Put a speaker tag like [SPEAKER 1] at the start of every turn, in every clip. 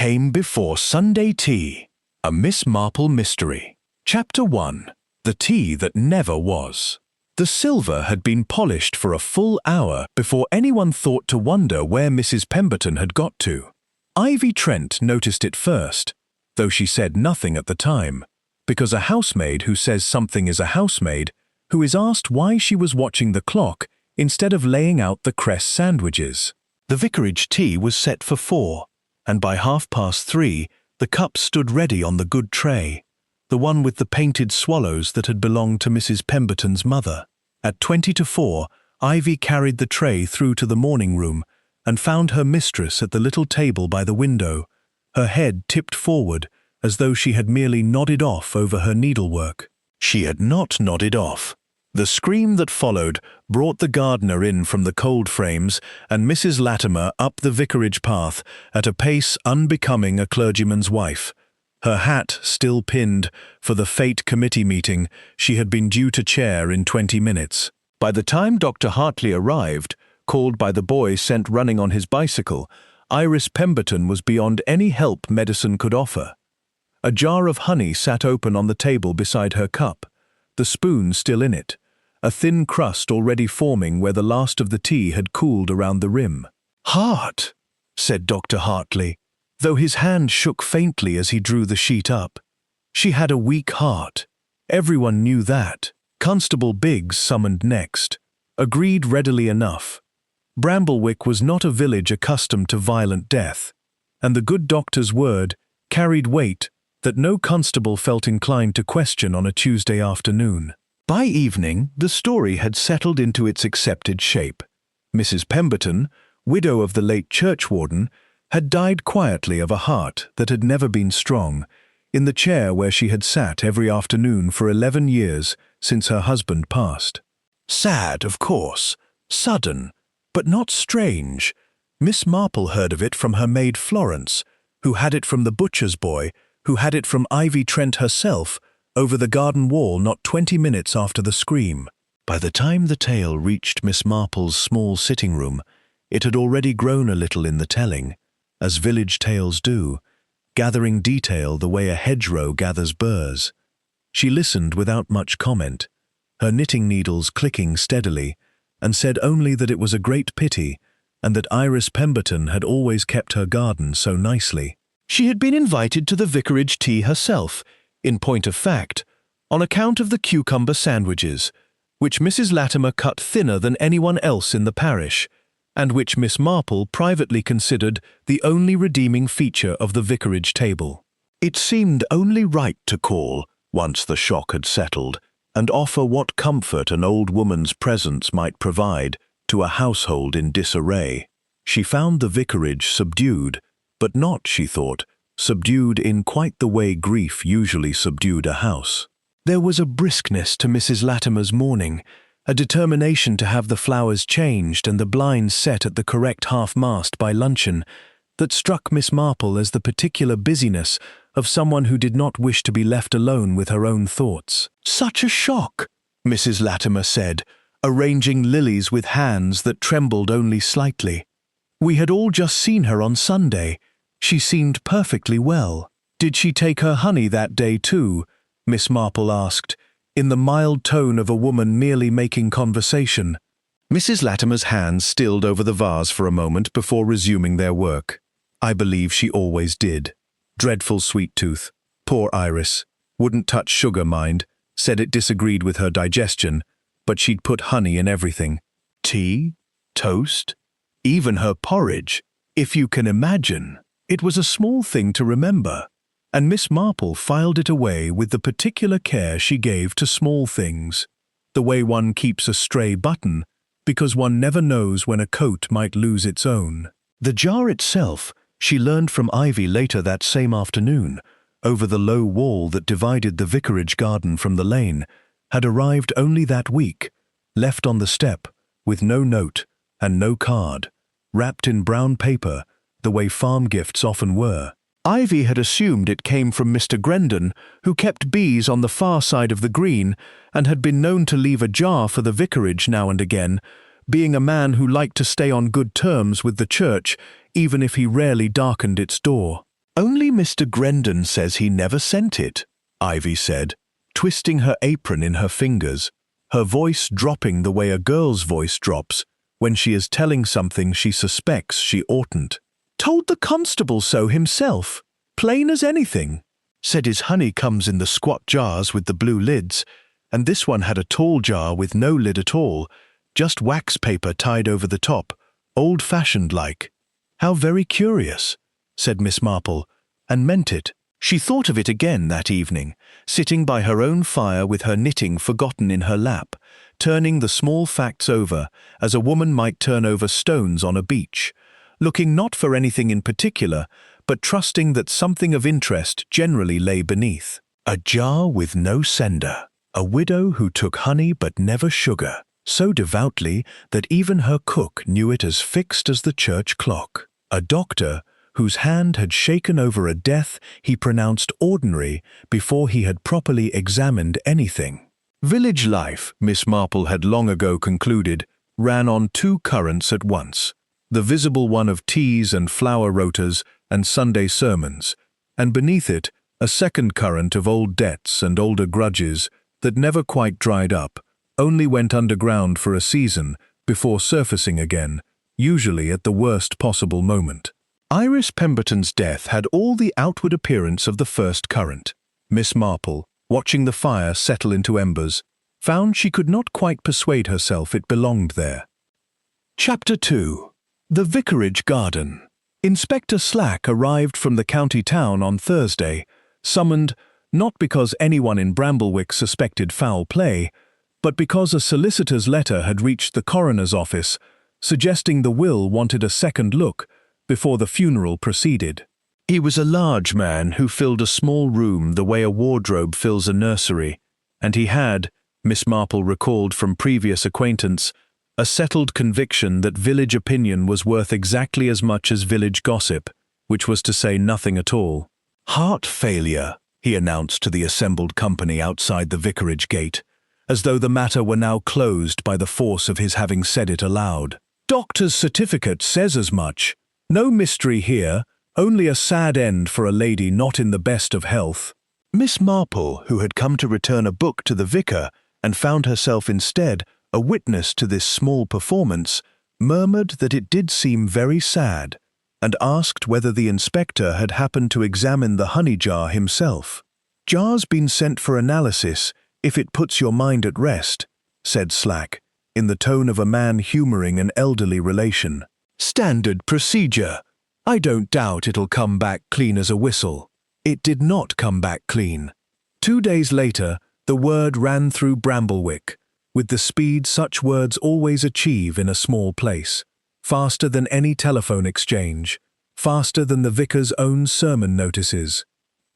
[SPEAKER 1] came before Sunday tea. A Miss Marple mystery. Chapter 1. The tea that never was. The silver had been polished for a full hour before anyone thought to wonder where Mrs. Pemberton had got to. Ivy Trent noticed it first, though she said nothing at the time, because a housemaid who says something is a housemaid, who is asked why she was watching the clock instead of laying out the cress sandwiches. The vicarage tea was set for 4, and by 3:30 the cups stood ready on the good tray, the one with the painted swallows that had belonged to Mrs. Pemberton's mother. At 20 to 4, Ivy carried the tray through to the morning room and found her mistress at the little table by the window, her head tipped forward as though she had merely nodded off over her needlework. She had not nodded off. The scream that followed brought the gardener in from the cold frames and Mrs. Latimer up the vicarage path at a pace unbecoming a clergyman's wife, her hat still pinned for the fate committee meeting she had been due to chair in 20 minutes. By the time Dr. Hartley arrived, called by the boy sent running on his bicycle, Iris Pemberton was beyond any help medicine could offer. A jar of honey sat open on the table beside her cup, the spoon still in it, a thin crust already forming where the last of the tea had cooled around the rim. "Heart," said Dr. Hartley, though his hand shook faintly as he drew the sheet up. She had a weak heart. Everyone knew that. Constable Biggs summoned next. Agreed readily enough. Bramblewick was not a village accustomed to violent death, and the good doctor's word carried weight that no constable felt inclined to question on a Tuesday afternoon. By evening, the story had settled into its accepted shape. Mrs. Pemberton, widow of the late churchwarden, had died quietly of a heart that had never been strong, in the chair where she had sat every afternoon for 11 years since her husband passed. Sad, of course, sudden, but not strange. Miss Marple heard of it from her maid Florence, who had it from the butcher's boy, who had it from Ivy Trent herself, over the garden wall not 20 minutes after the scream. By the time the tale reached Miss Marple's small sitting room, it had already grown a little in the telling, as village tales do, gathering detail the way a hedgerow gathers burrs. She listened without much comment, her knitting needles clicking steadily, and said only that it was a great pity, and that Iris Pemberton had always kept her garden so nicely. She had been invited to the vicarage tea herself, in point of fact, on account of the cucumber sandwiches, which Mrs. Latimer cut thinner than anyone else in the parish, and which Miss Marple privately considered the only redeeming feature of the vicarage table. It seemed only right to call, once the shock had settled, and offer what comfort an old woman's presence might provide to a household in disarray. She found the vicarage subdued, but not, she thought, subdued in quite the way grief usually subdued a house. There was a briskness to Mrs. Latimer's morning, a determination to have the flowers changed and the blinds set at the correct half-mast by luncheon, that struck Miss Marple as the particular busyness of someone who did not wish to be left alone with her own thoughts. "Such a shock," Mrs. Latimer said, arranging lilies with hands that trembled only slightly. "We had all just seen her on Sunday. She seemed perfectly well." "Did she take her honey that day too?" Miss Marple asked, in the mild tone of a woman merely making conversation. Mrs. Latimer's hands stilled over the vase for a moment before resuming their work. "I believe she always did. Dreadful sweet tooth. Poor Iris. Wouldn't touch sugar, mind. Said it disagreed with her digestion, but she'd put honey in everything. Tea, toast, even her porridge, if you can imagine." It was a small thing to remember, and Miss Marple filed it away with the particular care she gave to small things, the way one keeps a stray button, because one never knows when a coat might lose its own. The jar itself, she learned from Ivy later that same afternoon, over the low wall that divided the vicarage garden from the lane, had arrived only that week, left on the step, with no note and no card, wrapped in brown paper, the way farm gifts often were. Ivy had assumed it came from Mr. Grendon, who kept bees on the far side of the green, and had been known to leave a jar for the vicarage now and again, being a man who liked to stay on good terms with the church, even if he rarely darkened its door. Only Mr. Grendon says he never sent it, Ivy said, twisting her apron in her fingers, her voice dropping the way a girl's voice drops when she is telling something she suspects she oughtn't. Told the constable so himself, plain as anything. Said his honey comes in the squat jars with the blue lids, and this one had a tall jar with no lid at all, just wax paper tied over the top, old-fashioned like. How very curious, said Miss Marple, and meant it. She thought of it again that evening, sitting by her own fire with her knitting forgotten in her lap, turning the small facts over as a woman might turn over stones on a beach, looking not for anything in particular, but trusting that something of interest generally lay beneath. A jar with no sender. A widow who took honey but never sugar, so devoutly that even her cook knew it as fixed as the church clock. A doctor whose hand had shaken over a death he pronounced ordinary before he had properly examined anything. Village life, Miss Marple had long ago concluded, ran on two currents at once, the visible one of teas and flower rotas and Sunday sermons, and beneath it a second current of old debts and older grudges that never quite dried up, only went underground for a season before surfacing again, usually at the worst possible moment. Iris Pemberton's death had all the outward appearance of the first current. Miss Marple, watching the fire settle into embers, found she could not quite persuade herself it belonged there. Chapter 2. The Vicarage Garden. Inspector Slack arrived from the county town on Thursday, summoned not because anyone in Bramblewick suspected foul play, but because a solicitor's letter had reached the coroner's office, suggesting the will wanted a second look before the funeral proceeded. He was a large man who filled a small room the way a wardrobe fills a nursery, and he had, Miss Marple recalled from previous acquaintance, a settled conviction that village opinion was worth exactly as much as village gossip, which was to say nothing at all. Heart failure, he announced to the assembled company outside the vicarage gate, as though the matter were now closed by the force of his having said it aloud. Doctor's certificate says as much. No mystery here, only a sad end for a lady not in the best of health. Miss Marple, who had come to return a book to the vicar and found herself instead a witness to this small performance, murmured that it did seem very sad, and asked whether the inspector had happened to examine the honey jar himself. Jar's been sent for analysis, if it puts your mind at rest, said Slack, in the tone of a man humouring an elderly relation. Standard procedure. I don't doubt it'll come back clean as a whistle. It did not come back clean. 2 days later, the word ran through Bramblewick, with the speed such words always achieve in a small place, faster than any telephone exchange, faster than the vicar's own sermon notices.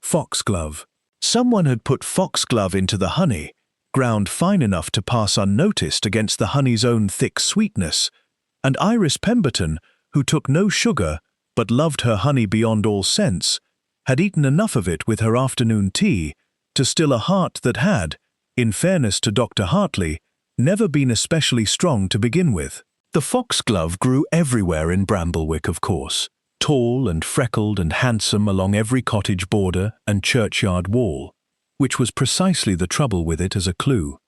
[SPEAKER 1] Foxglove. Someone had put foxglove into the honey, ground fine enough to pass unnoticed against the honey's own thick sweetness, and Iris Pemberton, who took no sugar but loved her honey beyond all sense, had eaten enough of it with her afternoon tea to still a heart that had, in fairness to Dr. Hartley, never been especially strong to begin with. The foxglove grew everywhere in Bramblewick, of course, tall and freckled and handsome along every cottage border and churchyard wall, which was precisely the trouble with it as a clue.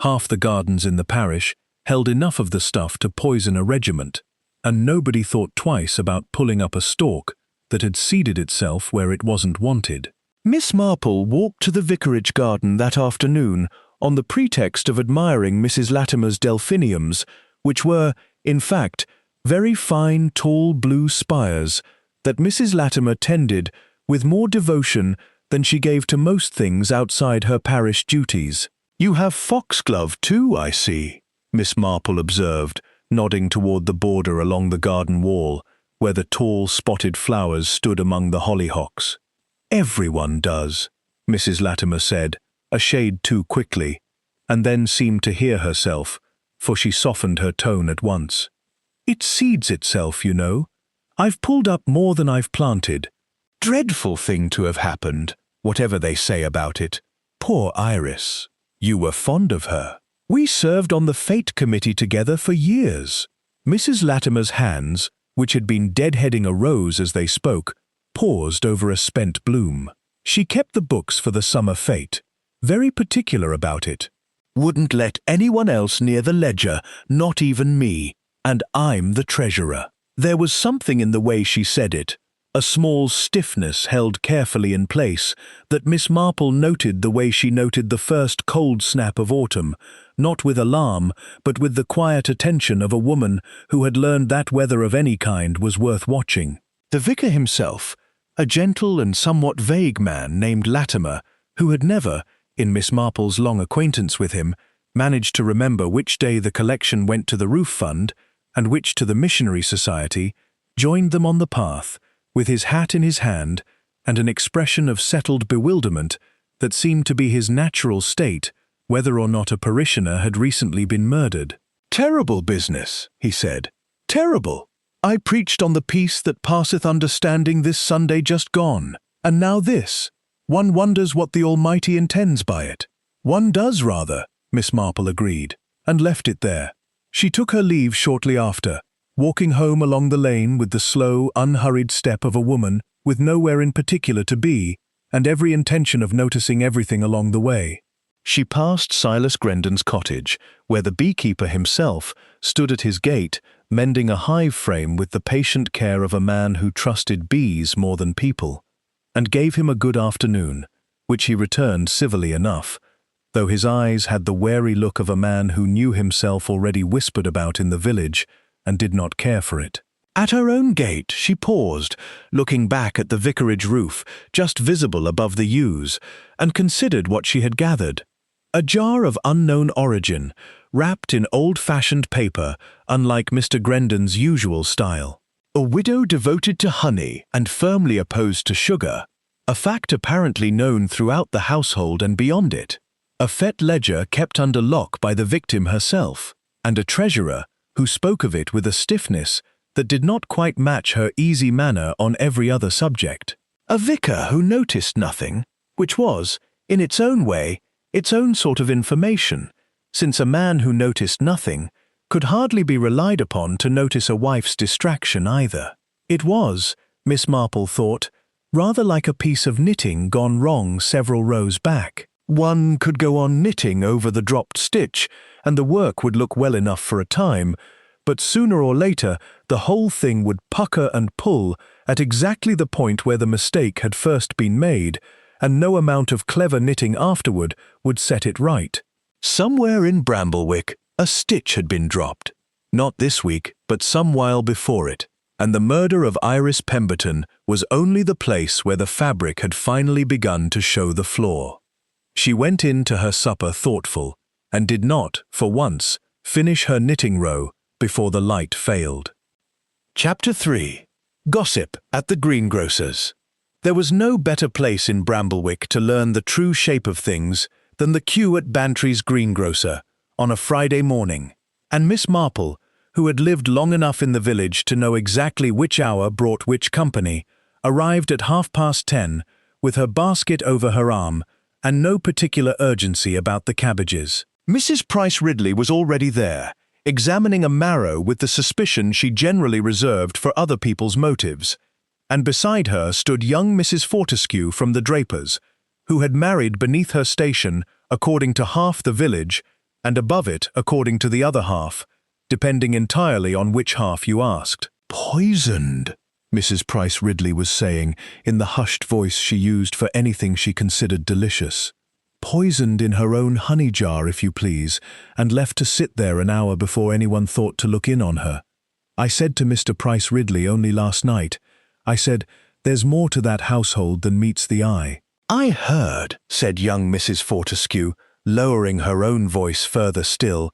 [SPEAKER 1] Half the gardens in the parish held enough of the stuff to poison a regiment, and nobody thought twice about pulling up a stalk that had seeded itself where it wasn't wanted. Miss Marple walked to the vicarage garden that afternoon on the pretext of admiring Mrs. Latimer's delphiniums, which were, in fact, very fine tall blue spires that Mrs. Latimer tended with more devotion than she gave to most things outside her parish duties. You have foxglove too, I see, Miss Marple observed, nodding toward the border along the garden wall, where the tall spotted flowers stood among the hollyhocks. Everyone does, Mrs. Latimer said, a shade too quickly, and then seemed to hear herself, for she softened her tone at once. It seeds itself, you know. I've pulled up more than I've planted. Dreadful thing to have happened, whatever they say about it. Poor Iris. You were fond of her. We served on the fate committee together for years. Mrs. Latimer's hands, which had been deadheading a rose as they spoke, paused over a spent bloom. She kept the books for the summer fete, very particular about it. Wouldn't let anyone else near the ledger, not even me, and I'm the treasurer. There was something in the way she said it, a small stiffness held carefully in place, that Miss Marple noted the way she noted the first cold snap of autumn, not with alarm, but with the quiet attention of a woman who had learned that weather of any kind was worth watching. The vicar himself, a gentle and somewhat vague man named Latimer, who had never, in Miss Marple's long acquaintance with him, managed to remember which day the collection went to the roof fund and which to the missionary society, joined them on the path, with his hat in his hand and an expression of settled bewilderment that seemed to be his natural state, whether or not a parishioner had recently been murdered. "Terrible business," he said. "Terrible. I preached on the peace that passeth understanding this Sunday just gone, and now this. One wonders what the Almighty intends by it." "One does, rather," Miss Marple agreed, and left it there. She took her leave shortly after, walking home along the lane with the slow, unhurried step of a woman with nowhere in particular to be, and every intention of noticing everything along the way. She passed Silas Grendon's cottage, where the beekeeper himself stood at his gate, mending a hive frame with the patient care of a man who trusted bees more than people, and gave him a good afternoon, which he returned civilly enough, though his eyes had the wary look of a man who knew himself already whispered about in the village and did not care for it. At her own gate she paused, looking back at the vicarage roof, just visible above the yews, and considered what she had gathered. A jar of unknown origin, wrapped in old-fashioned paper, unlike Mr. Grendon's usual style. A widow devoted to honey and firmly opposed to sugar, a fact apparently known throughout the household and beyond it. A fete ledger kept under lock by the victim herself, and a treasurer who spoke of it with a stiffness that did not quite match her easy manner on every other subject. A vicar who noticed nothing, which was, in its own way, its own sort of information, since a man who noticed nothing could hardly be relied upon to notice a wife's distraction either. It was, Miss Marple thought, rather like a piece of knitting gone wrong several rows back. One could go on knitting over the dropped stitch, and the work would look well enough for a time, but sooner or later the whole thing would pucker and pull at exactly the point where the mistake had first been made, and no amount of clever knitting afterward would set it right. Somewhere in Bramblewick a stitch had been dropped, not this week, but some while before it, and the murder of Iris Pemberton was only the place where the fabric had finally begun to show the flaw. She went in to her supper thoughtful, and did not, for once, finish her knitting row before the light failed. Chapter 3. Gossip at the Greengrocer's. There was no better place in Bramblewick to learn the true shape of things than the queue at Bantry's greengrocer on a Friday morning, and Miss Marple, who had lived long enough in the village to know exactly which hour brought which company, arrived at 10:30 with her basket over her arm and no particular urgency about the cabbages. Mrs. Price Ridley was already there, examining a marrow with the suspicion she generally reserved for other people's motives, and beside her stood young Mrs. Fortescue from the Drapers, who had married beneath her station according to half the village, and above it according to the other half, depending entirely on which half you asked. "Poisoned," Mrs. Price Ridley was saying, in the hushed voice she used for anything she considered delicious. "Poisoned in her own honey jar, if you please, and left to sit there an hour before anyone thought to look in on her. I said to Mr. Price Ridley only last night, I said, there's more to that household than meets the eye." "I heard," said young Mrs. Fortescue, lowering her own voice further still,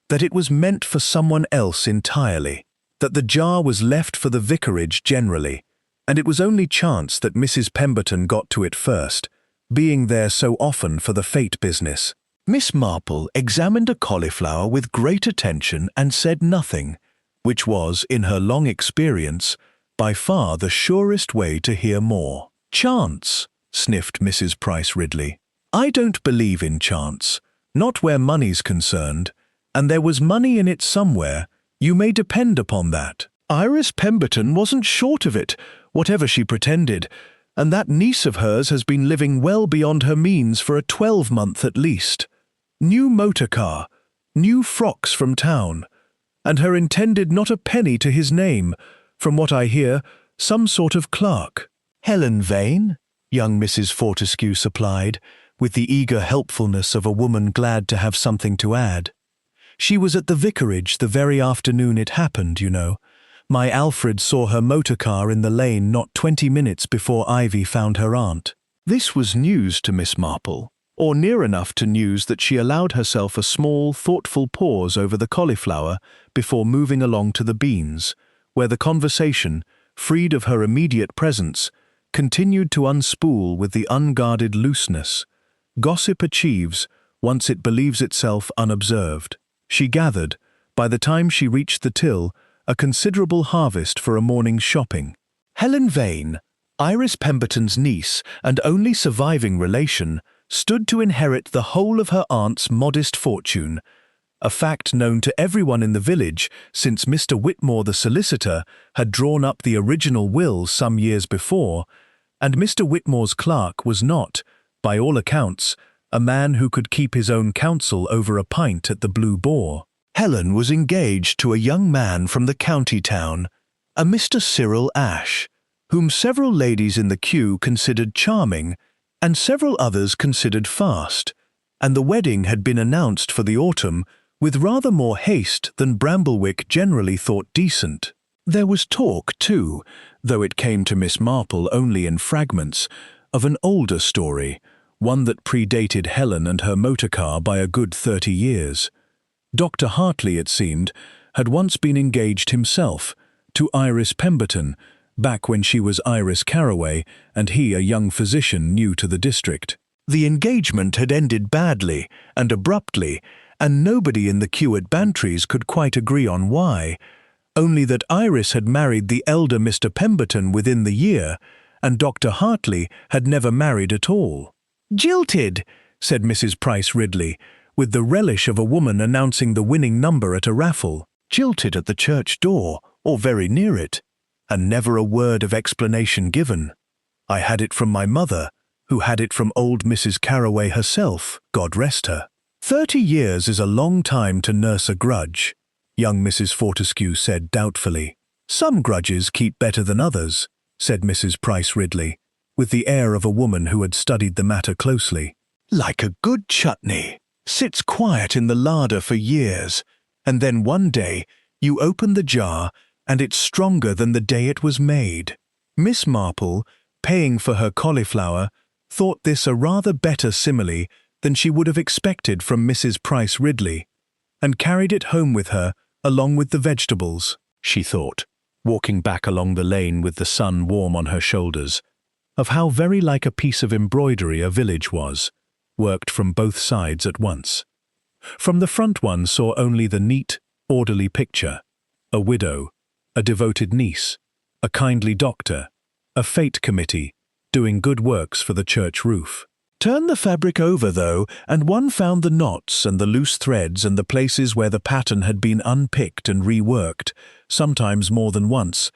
[SPEAKER 1] "that it was meant for someone else entirely, that the jar was left for the vicarage generally, and it was only chance that Mrs. Pemberton got to it first, being there so often for the fete business." Miss Marple examined a cauliflower with great attention and said nothing, which was, in her long experience, by far the surest way to hear more. "Chance," sniffed Mrs. Price Ridley. "I don't believe in chance, not where money's concerned, and there was money in it somewhere, you may depend upon that. Iris Pemberton wasn't short of it. whatever she pretended, and that niece of hers has been living well beyond her means for a 12-month at least. New motor car, new frocks from town, and her intended not a penny to his name, from what I hear, some sort of clerk. Helen Vane? Young Mrs. Fortescue supplied, with the eager helpfulness of a woman glad to have something to add. She was at the vicarage the very afternoon it happened, you know. My Alfred saw her motor car in the lane not 20 minutes before Ivy found her aunt. This was news to Miss Marple, or near enough to news that she allowed herself a small, thoughtful pause over the cauliflower before moving along to the beans, where the conversation, freed of her immediate presence, continued to unspool with the unguarded looseness gossip achieves once it believes itself unobserved. She gathered, by the time she reached the till, a considerable harvest for a morning's shopping. Helen Vane, Iris Pemberton's niece and only surviving relation, stood to inherit the whole of her aunt's modest fortune, a fact known to everyone in the village since Mr. Whitmore the solicitor had drawn up the original will some years before, and Mr. Whitmore's clerk was not, by all accounts, a man who could keep his own counsel over a pint at the Blue Boar. Helen was engaged to a young man from the county town, a Mr. Cyril Ashe, whom several ladies in the queue considered charming and several others considered fast, and the wedding had been announced for the autumn with rather more haste than Bramblewick generally thought decent. There was talk, too, though it came to Miss Marple only in fragments, of an older story, one that predated Helen and her motor car by a good 30 years. Dr. Hartley, it seemed, had once been engaged himself to Iris Pemberton, back when she was Iris Caraway and he a young physician new to the district. The engagement had ended badly and abruptly, and nobody in the queue at Bantry's could quite agree on why, only that Iris had married the elder Mr. Pemberton within the year, and Dr. Hartley had never married at all. "Jilted," said Mrs. Price Ridley, with the relish of a woman announcing the winning number at a raffle. Jilted at the church door, or very near it, and never a word of explanation given. I had it from my mother, who had it from old Mrs. Caraway herself, God rest her. 30 years is a long time to nurse a grudge, young Mrs. Fortescue said doubtfully. Some grudges keep better than others, said Mrs. Price Ridley, with the air of a woman who had studied the matter closely. Like a good chutney, sits quiet in the larder for years, and then one day you open the jar and it's stronger than the day it was made. Miss Marple, paying for her cauliflower, thought this a rather better simile than she would have expected from Mrs. Price Ridley, and carried it home with her along with the vegetables, she thought, walking back along the lane with the sun warm on her shoulders, of how very like a piece of embroidery a village was, worked from both sides at once. From the front one saw only the neat, orderly picture, a widow, a devoted niece, a kindly doctor, a fete committee, doing good works for the church roof. Turn the fabric over, though, and one found the knots and the loose threads and the places where the pattern had been unpicked and reworked, sometimes more than once,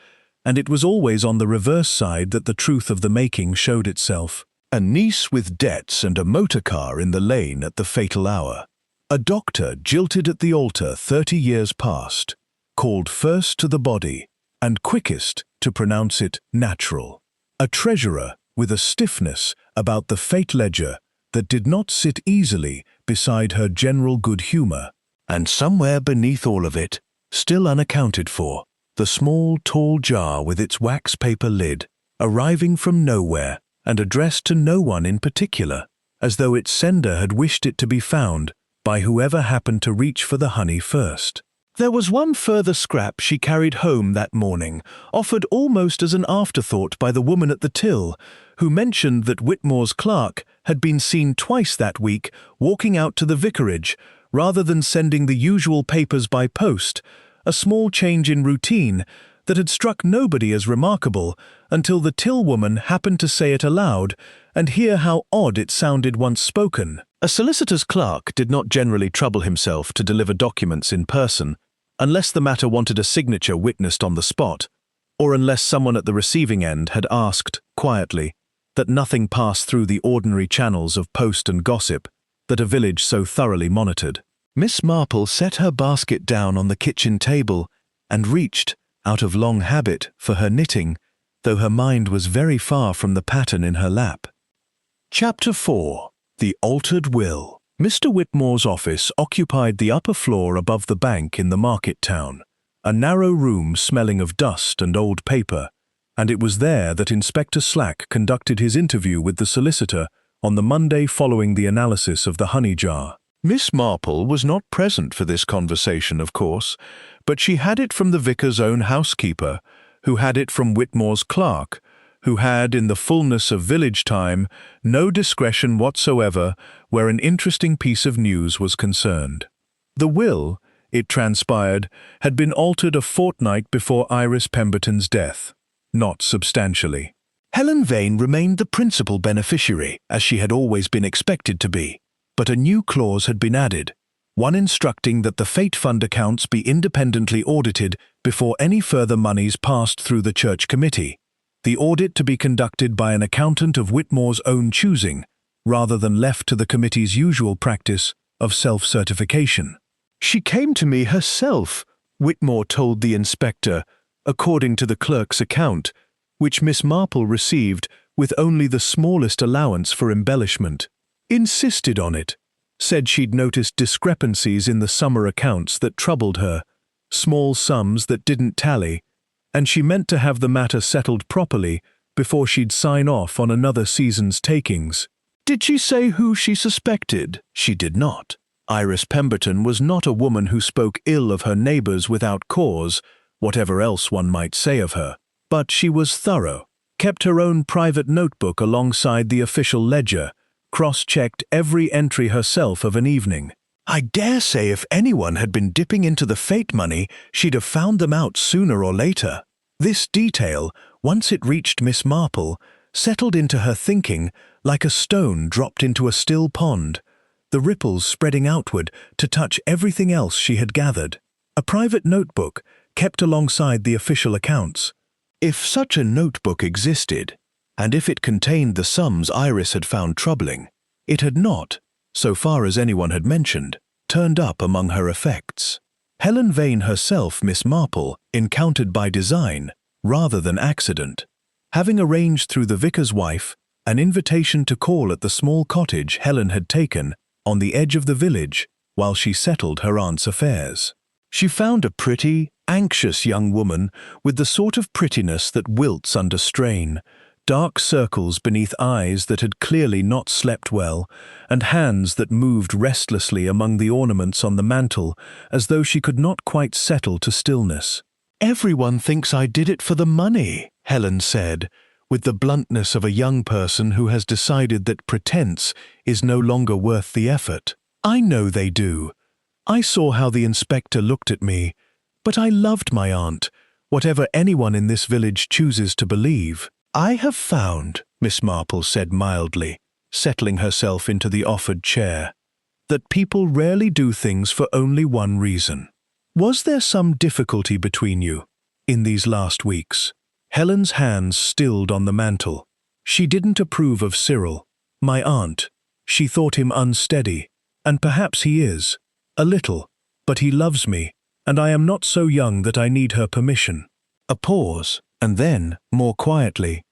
[SPEAKER 1] and it was always on the reverse side that the truth of the making showed itself. A niece with debts and a motor car in the lane at the fatal hour. A doctor jilted at the altar 30 years past, called first to the body, and quickest to pronounce it natural. A treasurer with a stiffness about the fate ledger that did not sit easily beside her general good humor, and somewhere beneath all of it, still unaccounted for, the small, tall jar with its wax paper lid, arriving from nowhere and addressed to no one in particular, as though its sender had wished it to be found by whoever happened to reach for the honey first. There was one further scrap she carried home that morning, offered almost as an afterthought by the woman at the till, who mentioned that Whitmore's clerk had been seen twice that week walking out to the vicarage, rather than sending the usual papers by post, a small change in routine that had struck nobody as remarkable until the till woman happened to say it aloud and hear how odd it sounded once spoken. A solicitor's clerk did not generally trouble himself to deliver documents in person, unless the matter wanted a signature witnessed on the spot, or unless someone at the receiving end had asked, quietly, that nothing passed through the ordinary channels of post and gossip that a village so thoroughly monitored. Miss Marple set her basket down on the kitchen table and reached, out of long habit, for her knitting, though her mind was very far from the pattern in her lap. Chapter 4. The Altered Will. Mr. Whitmore's office occupied the upper floor above the bank in the market town, a narrow room smelling of dust and old paper, and it was there that Inspector Slack conducted his interview with the solicitor on the Monday following the analysis of the honey jar. Miss Marple was not present for this conversation, of course, but she had it from the vicar's own housekeeper, who had it from Whitmore's clerk, who had, in the fullness of village time, no discretion whatsoever where an interesting piece of news was concerned. The will, it transpired, had been altered a fortnight before Iris Pemberton's death, not substantially. Helen Vane remained the principal beneficiary, as she had always been expected to be, but a new clause had been added, one instructing that the Fate Fund accounts be independently audited before any further monies passed through the church committee, the audit to be conducted by an accountant of Whitmore's own choosing, rather than left to the committee's usual practice of self-certification. "She came to me herself," Whitmore told the inspector, according to the clerk's account, which Miss Marple received with only the smallest allowance for embellishment. Insisted on it, said she'd noticed discrepancies in the summer accounts that troubled her, small sums that didn't tally, and she meant to have the matter settled properly before she'd sign off on another season's takings. Did she say who she suspected? She did not. Iris Pemberton was not a woman who spoke ill of her neighbors without cause, whatever else one might say of her. But she was thorough, kept her own private notebook alongside the official ledger, cross-checked every entry herself of an evening. I dare say if anyone had been dipping into the fate money, she'd have found them out sooner or later. This detail, once it reached Miss Marple, settled into her thinking like a stone dropped into a still pond, the ripples spreading outward to touch everything else she had gathered. A private notebook kept alongside the official accounts. If such a notebook existed, and if it contained the sums Iris had found troubling, it had not, so far as anyone had mentioned, turned up among her effects. Helen Vane herself, Miss Marple, encountered by design, rather than accident, having arranged through the vicar's wife an invitation to call at the small cottage Helen had taken on the edge of the village while she settled her aunt's affairs. She found a pretty, anxious young woman with the sort of prettiness that wilts under strain, dark circles beneath eyes that had clearly not slept well, and hands that moved restlessly among the ornaments on the mantel as though she could not quite settle to stillness. "Everyone thinks I did it for the money," Helen said, with the bluntness of a young person who has decided that pretense is no longer worth the effort. "I know they do. I saw how the inspector looked at me, but I loved my aunt, whatever anyone in this village chooses to believe. I have found," Miss Marple said mildly, settling herself into the offered chair, "that people rarely do things for only one reason. Was there some difficulty between you in these last weeks?" Helen's hands stilled on the mantel. She didn't approve of Cyril, my aunt. She thought him unsteady, and perhaps he is, a little, but he loves me, and I am not so young that I need her permission. A pause, and then, more quietly,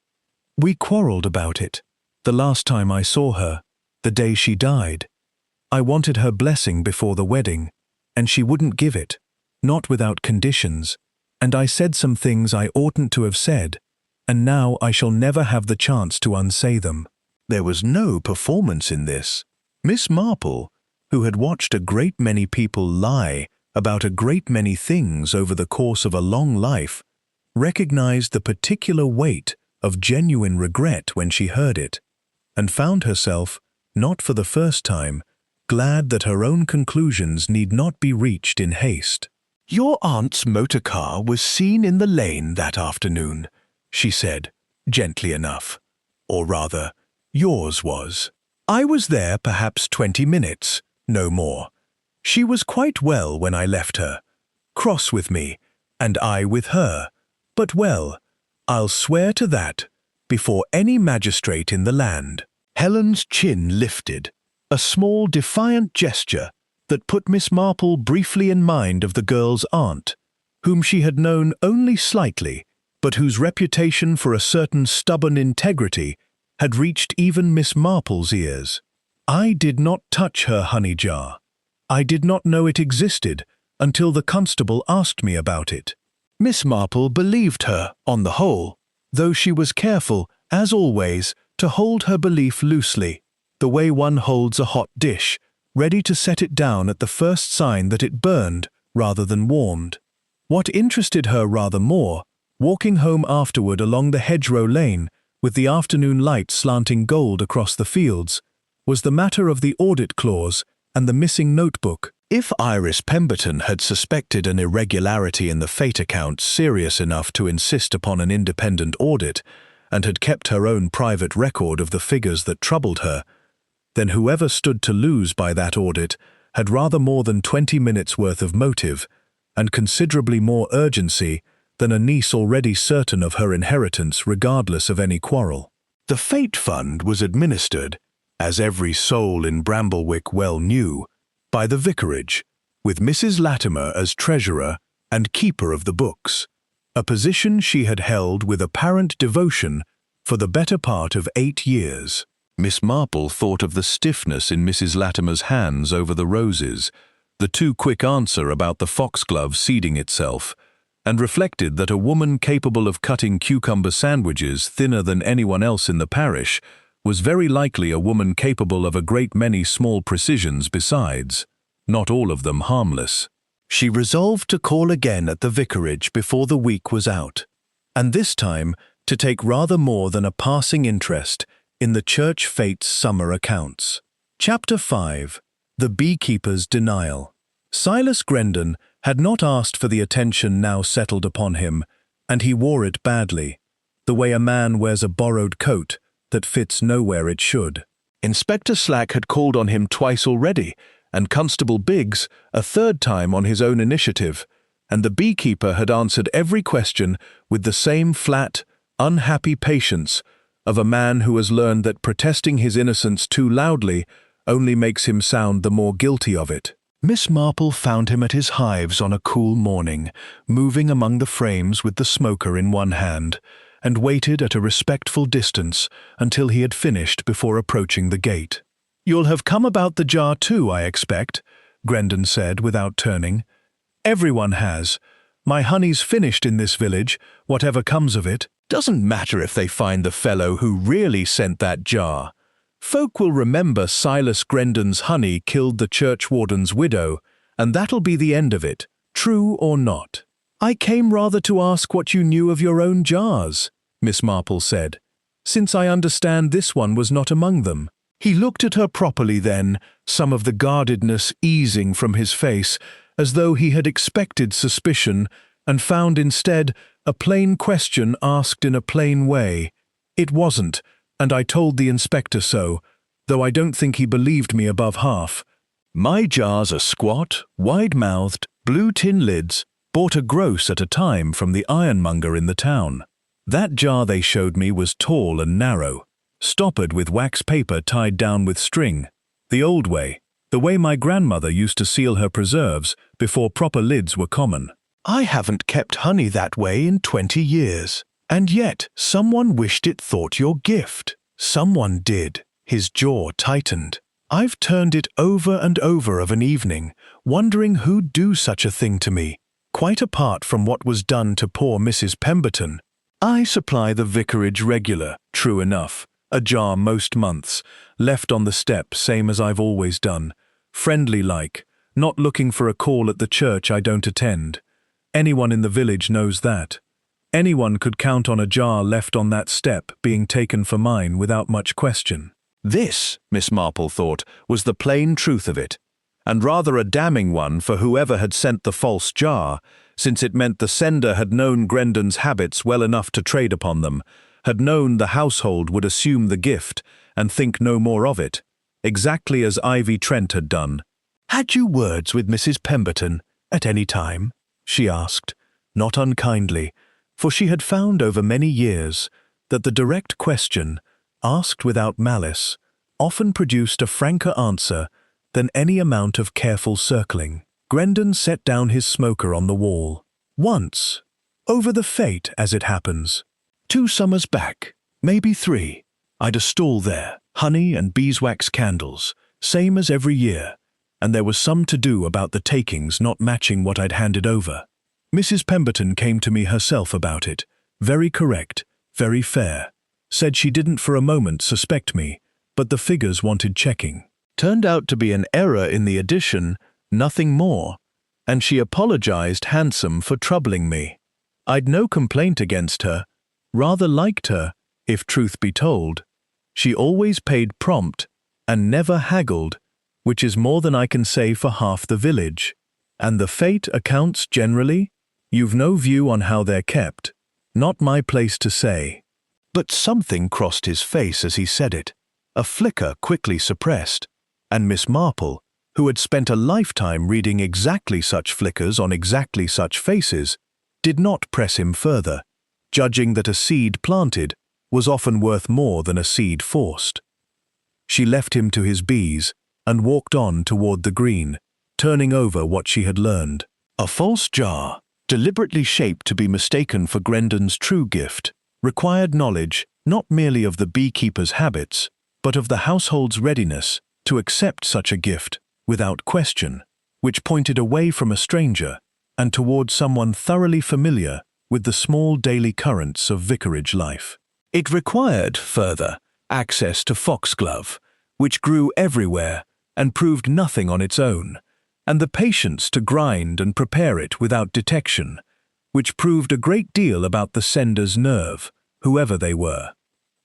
[SPEAKER 1] "We quarreled about it, the last time I saw her, the day she died. I wanted her blessing before the wedding, and she wouldn't give it, not without conditions, and I said some things I oughtn't to have said, and now I shall never have the chance to unsay them." There was no performance in this. Miss Marple, who had watched a great many people lie about a great many things over the course of a long life, recognized the particular weight of genuine regret when she heard it, and found herself, not for the first time, glad that her own conclusions need not be reached in haste. "Your aunt's motor car was seen in the lane that afternoon," she said, gently enough. "Or rather, yours was. I was there perhaps 20 minutes, no more. She was quite well when I left her, cross with me, and I with her, But well, I'll swear to that, before any magistrate in the land." Helen's chin lifted, a small defiant gesture that put Miss Marple briefly in mind of the girl's aunt, whom she had known only slightly, but whose reputation for a certain stubborn integrity had reached even Miss Marple's ears. "I did not touch her honey jar. I did not know it existed until the constable asked me about it." Miss Marple believed her, on the whole, though she was careful, as always, to hold her belief loosely, the way one holds a hot dish, ready to set it down at the first sign that it burned rather than warmed. What interested her rather more, walking home afterward along the hedgerow lane, with the afternoon light slanting gold across the fields, was the matter of the audit clause and the missing notebook. If Iris Pemberton had suspected an irregularity in the fate account serious enough to insist upon an independent audit, and had kept her own private record of the figures that troubled her, then whoever stood to lose by that audit had rather more than 20 minutes' worth of motive, and considerably more urgency than a niece already certain of her inheritance regardless of any quarrel. The Fate Fund was administered, as every soul in Bramblewick well knew, by the vicarage, with Mrs. Latimer as treasurer and keeper of the books, a position she had held with apparent devotion for the better part of 8 years. Miss Marple thought of the stiffness in Mrs. Latimer's hands over the roses, the too quick answer about the foxglove seeding itself, and reflected that a woman capable of cutting cucumber sandwiches thinner than anyone else in the parish was very likely a woman capable of a great many small precisions besides, not all of them harmless. She resolved to call again at the vicarage before the week was out, and this time to take rather more than a passing interest in the church fate's summer accounts. Chapter 5. The Beekeeper's Denial. Silas Grendon had not asked for the attention now settled upon him, and he wore it badly, the way a man wears a borrowed coat that fits nowhere it should. Inspector Slack had called on him twice already, and Constable Biggs a third time on his own initiative, and the beekeeper had answered every question with the same flat, unhappy patience of a man who has learned that protesting his innocence too loudly only makes him sound the more guilty of it. Miss Marple found him at his hives on a cool morning, moving among the frames with the smoker in one hand, and waited at a respectful distance until he had finished before approaching the gate. "You'll have come about the jar too, I expect," Grendon said without turning. "Everyone has. My honey's finished in this village, whatever comes of it. Doesn't matter if they find the fellow who really sent that jar. Folk will remember Silas Grendon's honey killed the churchwarden's widow, and that'll be the end of it, true or not." "I came rather to ask what you knew of your own jars," Miss Marple said, "since I understand this one was not among them." He looked at her properly then, some of the guardedness easing from his face, as though he had expected suspicion, and found instead a plain question asked in a plain way. "It wasn't, and I told the inspector so, though I don't think he believed me above half. My jars are squat, wide-mouthed, blue tin lids, bought a gross at a time from the ironmonger in the town. That jar they showed me was tall and narrow, stoppered with wax paper tied down with string, the old way, the way my grandmother used to seal her preserves before proper lids were common. I haven't kept honey that way in 20 years. And yet someone wished it thought your gift. Someone did." His jaw tightened. "I've turned it over and over of an evening, wondering who'd do such a thing to me, quite apart from what was done to poor Mrs. Pemberton. I supply the vicarage regular, true enough, a jar most months, left on the step same as I've always done, friendly-like, not looking for a call at the church I don't attend. Anyone in the village knows that. Anyone could count on a jar left on that step being taken for mine without much question." This, Miss Marple thought, was the plain truth of it, and rather a damning one for whoever had sent the false jar, since it meant the sender had known Grendon's habits well enough to trade upon them, had known the household would assume the gift and think no more of it, exactly as Ivy Trent had done. "Had you words with Mrs. Pemberton at any time?" she asked, not unkindly, For she had found over many years that the direct question, asked without malice, often produced a franker answer than any amount of careful circling. Grendon set down his smoker on the wall. Once, over the fete as it happens, 2 summers back, maybe 3, I'd a stall there, honey and beeswax candles, same as every year, and there was some to do about the takings not matching what I'd handed over. Mrs. Pemberton came to me herself about it, very correct, very fair, said she didn't for a moment suspect me, but the figures wanted checking. Turned out to be an error in the addition, nothing more, and she apologized handsome for troubling me. I'd no complaint against her, rather liked her, if truth be told. She always paid prompt, and never haggled, which is more than I can say for half the village. And the fate accounts generally? You've no view on how they're kept. Not my place to say. But something crossed his face as he said it, a flicker quickly suppressed, and Miss Marple, who had spent a lifetime reading exactly such flickers on exactly such faces, did not press him further, judging that a seed planted was often worth more than a seed forced. She left him to his bees and walked on toward the green, turning over what she had learned. A false jar, deliberately shaped to be mistaken for Grendon's true gift, required knowledge not merely of the beekeeper's habits, but of the household's readiness to accept such a gift without question, which pointed away from a stranger and toward someone thoroughly familiar with the small daily currents of vicarage life. It required, further, access to foxglove, which grew everywhere and proved nothing on its own, and the patience to grind and prepare it without detection, which proved a great deal about the sender's nerve, whoever they were.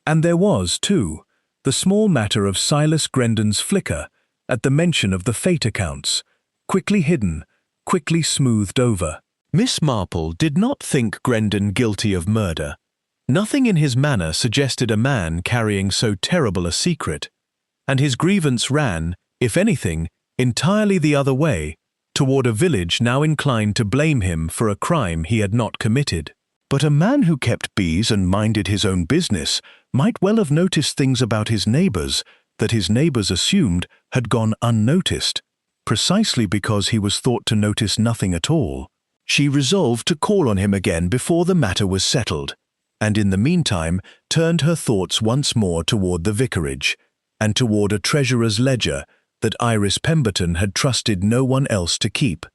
[SPEAKER 1] And there was, too, the small matter of Silas Grendon's flicker at the mention of the fate accounts, quickly hidden, quickly smoothed over. Miss Marple did not think Grendon guilty of murder. Nothing in his manner suggested a man carrying so terrible a secret, and his grievance ran, if anything, entirely the other way, toward a village now inclined to blame him for a crime he had not committed. But a man who kept bees and minded his own business might well have noticed things about his neighbors that his neighbors assumed had gone unnoticed, precisely because he was thought to notice nothing at all. She resolved to call on him again before the matter was settled, and in the meantime turned her thoughts once more toward the vicarage, and toward a treasurer's ledger that Iris Pemberton had trusted no one else to keep,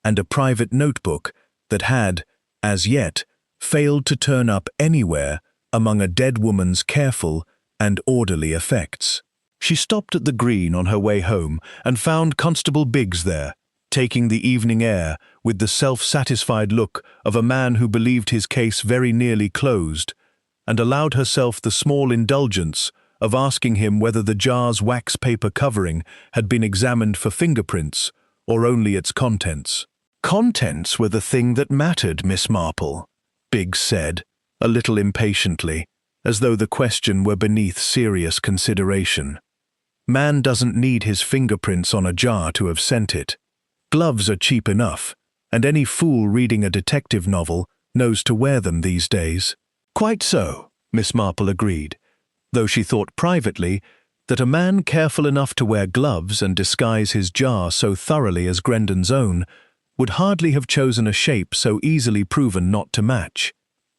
[SPEAKER 1] and a private notebook that had, as yet, failed to turn up anywhere among a dead woman's careful and orderly effects. She stopped at the green on her way home and found Constable Biggs there, taking the evening air with the self-satisfied look of a man who believed his case very nearly closed, and allowed herself the small indulgence of asking him whether the jar's wax paper covering had been examined for fingerprints or only its contents. Contents were the thing that mattered, Miss Marple, Biggs said, a little impatiently, as though the question were beneath serious consideration. Man doesn't need his fingerprints on a jar to have sent it. Gloves are cheap enough, and any fool reading a detective novel knows to wear them these days. Quite so, Miss Marple agreed, though she thought privately that a man careful enough to wear gloves and disguise his jar so thoroughly as Grendon's own would hardly have chosen a shape so easily proven not to match,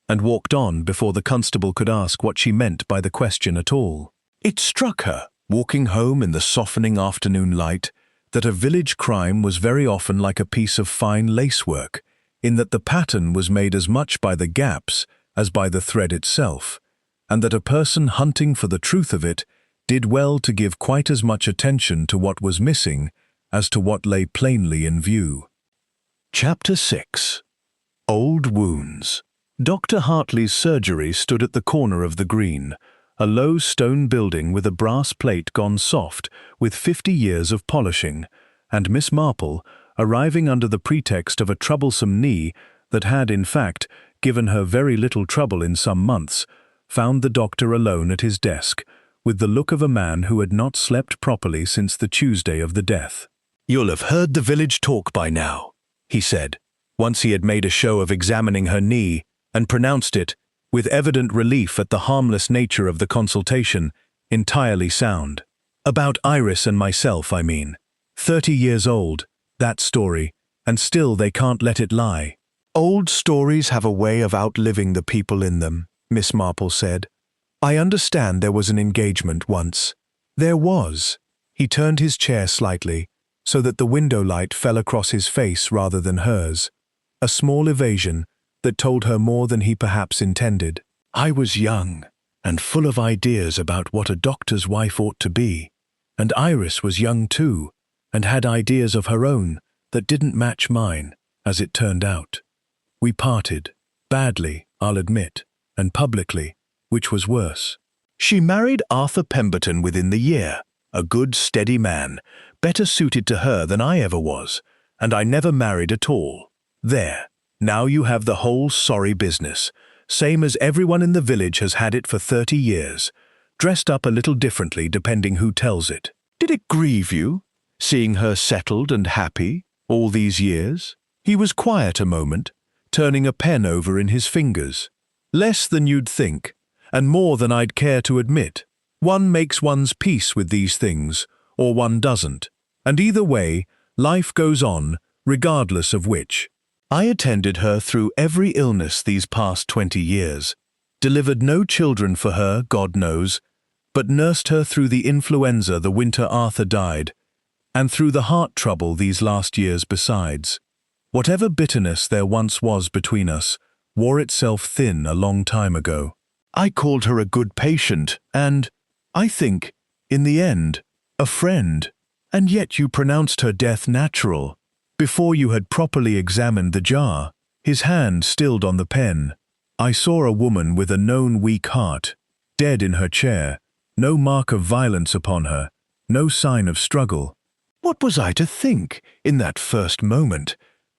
[SPEAKER 1] and walked on before the constable could ask what she meant by the question at all. It struck her, walking home in the softening afternoon light, that a village crime was very often like a piece of fine lacework, in that the pattern was made as much by the gaps as by the thread itself, and that a person hunting for the truth of it did well to give quite as much attention to what was missing as to what lay plainly in view. Chapter 6. Old Wounds. Dr. Hartley's surgery stood at the corner of the green, a low stone building with a brass plate gone soft with 50 years of polishing, and Miss Marple, arriving under the pretext of a troublesome knee that had, in fact, given her very little trouble in some months, found the doctor alone at his desk, with the look of a man who had not slept properly since the Tuesday of the death. "You'll have heard the village talk by now," he said, once he had made a show of examining her knee and pronounced it, with evident relief at the harmless nature of the consultation, entirely sound. About Iris and myself, I mean. 30 years old, that story, and still they can't let it lie. Old stories have a way of outliving the people in them, Miss Marple said. I understand there was an engagement once. There was. He turned his chair slightly, so that the window light fell across his face rather than hers. A small evasion that told her more than he perhaps intended. I was young, and full of ideas about what a doctor's wife ought to be, and Iris was young too, and had ideas of her own that didn't match mine, as it turned out. We parted, badly, I'll admit, and publicly, which was worse. She married Arthur Pemberton within the year, a good, steady man, better suited to her than I ever was, and I never married at all. There, now you have the whole sorry business, same as everyone in the village has had it for 30 years, dressed up a little differently depending who tells it. Did it grieve you, seeing her settled and happy all these years? He was quiet a moment, turning a pen over in his fingers. Less than you'd think, and more than I'd care to admit. One makes one's peace with these things, or one doesn't, and either way, life goes on, regardless of which. I attended her through every illness these past 20 years, delivered no children for her, God knows, but nursed her through the influenza the winter Arthur died, and through the heart trouble these last years besides. Whatever bitterness there once was between us wore itself thin a long time ago. I called her a good patient and, I think, in the end, a friend, and yet you pronounced her death natural, before you had properly examined the jar. His hand stilled on the pen. I saw a woman with a known weak heart, dead in her chair, no mark of violence upon her, no sign of struggle. What was I to think, in that first moment,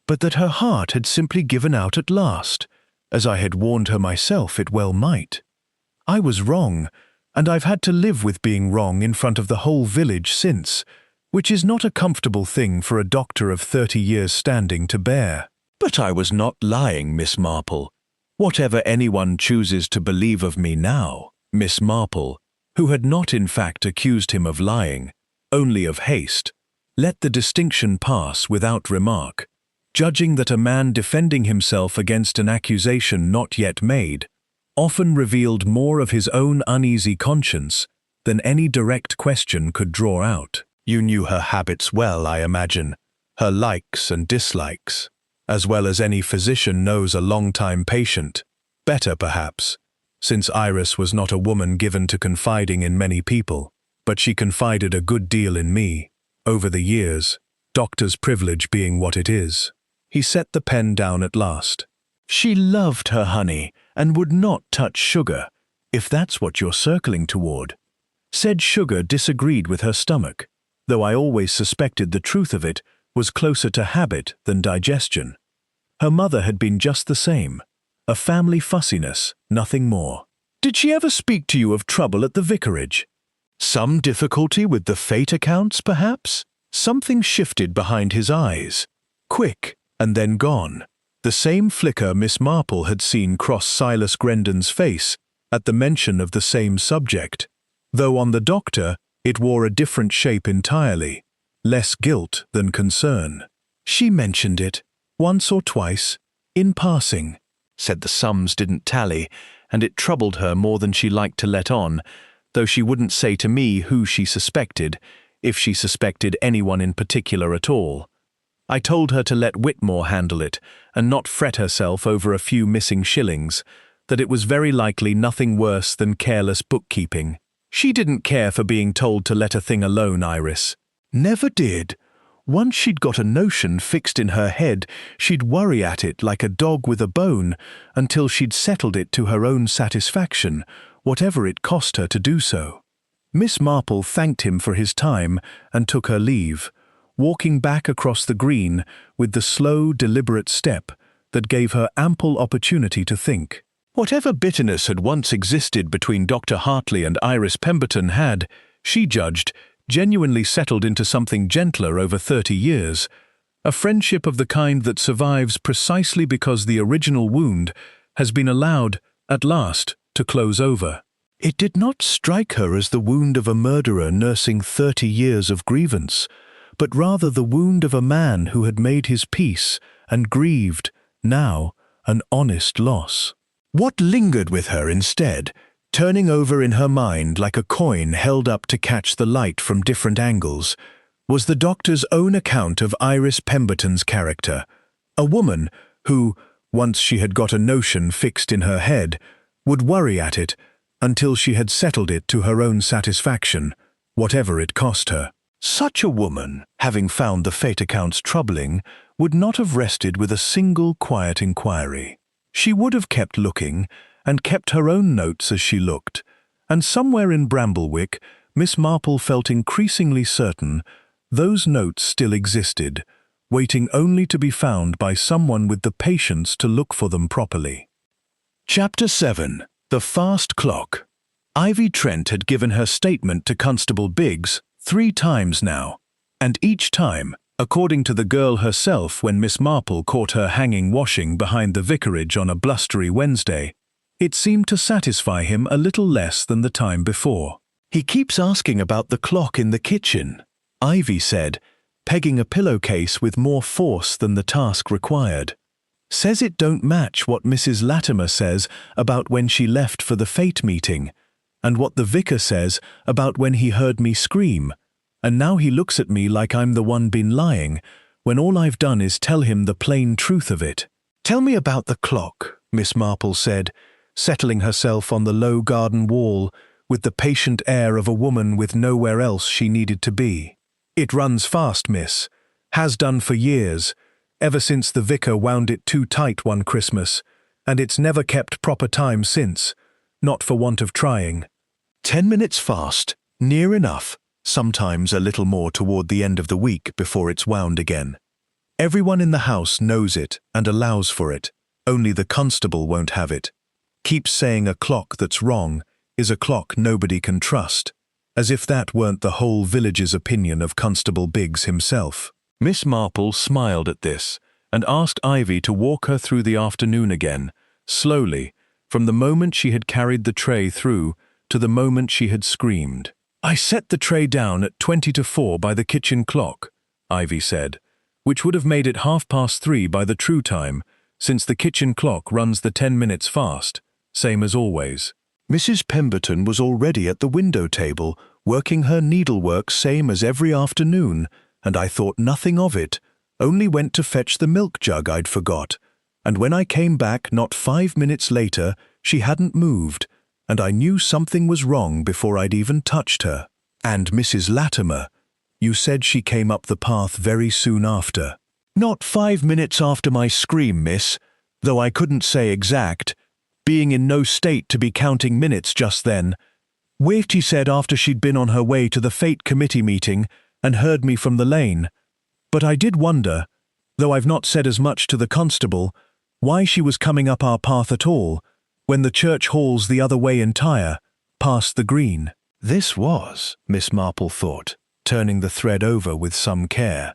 [SPEAKER 1] but that her heart had simply given out at last, as I had warned her myself it well might? I was wrong, and I've had to live with being wrong in front of the whole village since, which is not a comfortable thing for a doctor of 30 years' standing to bear. But I was not lying, Miss Marple. Whatever anyone chooses to believe of me now, Miss Marple, who had not in fact accused him of lying, only of haste, let the distinction pass without remark, judging that a man defending himself against an accusation not yet made often revealed more of his own uneasy conscience than any direct question could draw out. You knew her habits well, I imagine, her likes and dislikes, as well as any physician knows a long-time patient. Better, perhaps, since Iris was not a woman given to confiding in many people, but she confided a good deal in me, over the years, doctor's privilege being what it is. He set the pen down at last. She loved her honey and would not touch sugar, if that's what you're circling toward. Said sugar disagreed with her stomach, though I always suspected the truth of it was closer to habit than digestion. Her mother had been just the same, a family fussiness, nothing more. Did she ever speak to you of trouble at the vicarage? Some difficulty with the fate accounts, perhaps? Something shifted behind his eyes, quick and then gone. The same flicker Miss Marple had seen cross Silas Grendon's face at the mention of the same subject, though on the doctor it wore a different shape entirely, less guilt than concern. She mentioned it, once or twice, in passing, said the sums didn't tally, and it troubled her more than she liked to let on, though she wouldn't say to me who she suspected, if she suspected anyone in particular at all. I told her to let Whitmore handle it, and not fret herself over a few missing shillings, that it was very likely nothing worse than careless bookkeeping. She didn't care for being told to let a thing alone, Iris. Never did. Once she'd got a notion fixed in her head, she'd worry at it like a dog with a bone, until she'd settled it to her own satisfaction, whatever it cost her to do so. Miss Marple thanked him for his time and took her leave, walking back across the green with the slow, deliberate step that gave her ample opportunity to think. Whatever bitterness had once existed between Dr. Hartley and Iris Pemberton had, she judged, genuinely settled into something gentler over 30 years, a friendship of the kind that survives precisely because the original wound has been allowed, at last, to close over. It did not strike her as the wound of a murderer nursing 30 years of grievance, but rather the wound of a man who had made his peace and grieved, now, an honest loss. What lingered with her instead, turning over in her mind like a coin held up to catch the light from different angles, was the doctor's own account of Iris Pemberton's character, a woman who, once she had got a notion fixed in her head, would worry at it until she had settled it to her own satisfaction, whatever it cost her. Such a woman, having found the fate accounts troubling, would not have rested with a single quiet inquiry. She would have kept looking, and kept her own notes as she looked, and somewhere in Bramblewick, Miss Marple felt increasingly certain those notes still existed, waiting only to be found by someone with the patience to look for them properly. Chapter 7. The Fast Clock. Ivy Trent had given her statement to Constable Biggs 3 times now, and each time, according to the girl herself when Miss Marple caught her hanging washing behind the vicarage on a blustery Wednesday, it seemed to satisfy him a little less than the time before. "He keeps asking about the clock in the kitchen," Ivy said, pegging a pillowcase with more force than the task required. "Says it don't match what Mrs. Latimer says about when she left for the fate meeting, and what the vicar says about when he heard me scream, and now he looks at me like I'm the one been lying, when all I've done is tell him the plain truth of it." "Tell me about the clock," Miss Marple said, settling herself on the low garden wall with the patient air of a woman with nowhere else she needed to be. "It runs fast, miss. Has done for years, ever since the vicar wound it too tight one Christmas, and it's never kept proper time since, not for want of trying. 10 minutes fast, near enough, sometimes a little more toward the end of the week before it's wound again. Everyone in the house knows it and allows for it, only the constable won't have it. Keeps saying a clock that's wrong is a clock nobody can trust, as if that weren't the whole village's opinion of Constable Biggs himself." Miss Marple smiled at this and asked Ivy to walk her through the afternoon again, slowly, from the moment she had carried the tray through to the moment she had screamed. "I set the tray down at 20 to 4 by the kitchen clock," Ivy said, "which would have made it 3:30 by the true time, since the kitchen clock runs the 10 minutes fast, same as always. Mrs. Pemberton was already at the window table, working her needlework same as every afternoon, and I thought nothing of it, only went to fetch the milk jug I'd forgot, and when I came back not 5 minutes later, she hadn't moved, and I knew something was wrong before I'd even touched her. And Mrs. Latimer, you said she came up the path very soon after." "Not 5 minutes after my scream, miss, though I couldn't say exact, being in no state to be counting minutes just then. Wait, she said, after she'd been on her way to the fate committee meeting and heard me from the lane. But I did wonder, though I've not said as much to the constable, why she was coming up our path at all, when the church hall's the other way entire, past the green." This was, Miss Marple thought, turning the thread over with some care,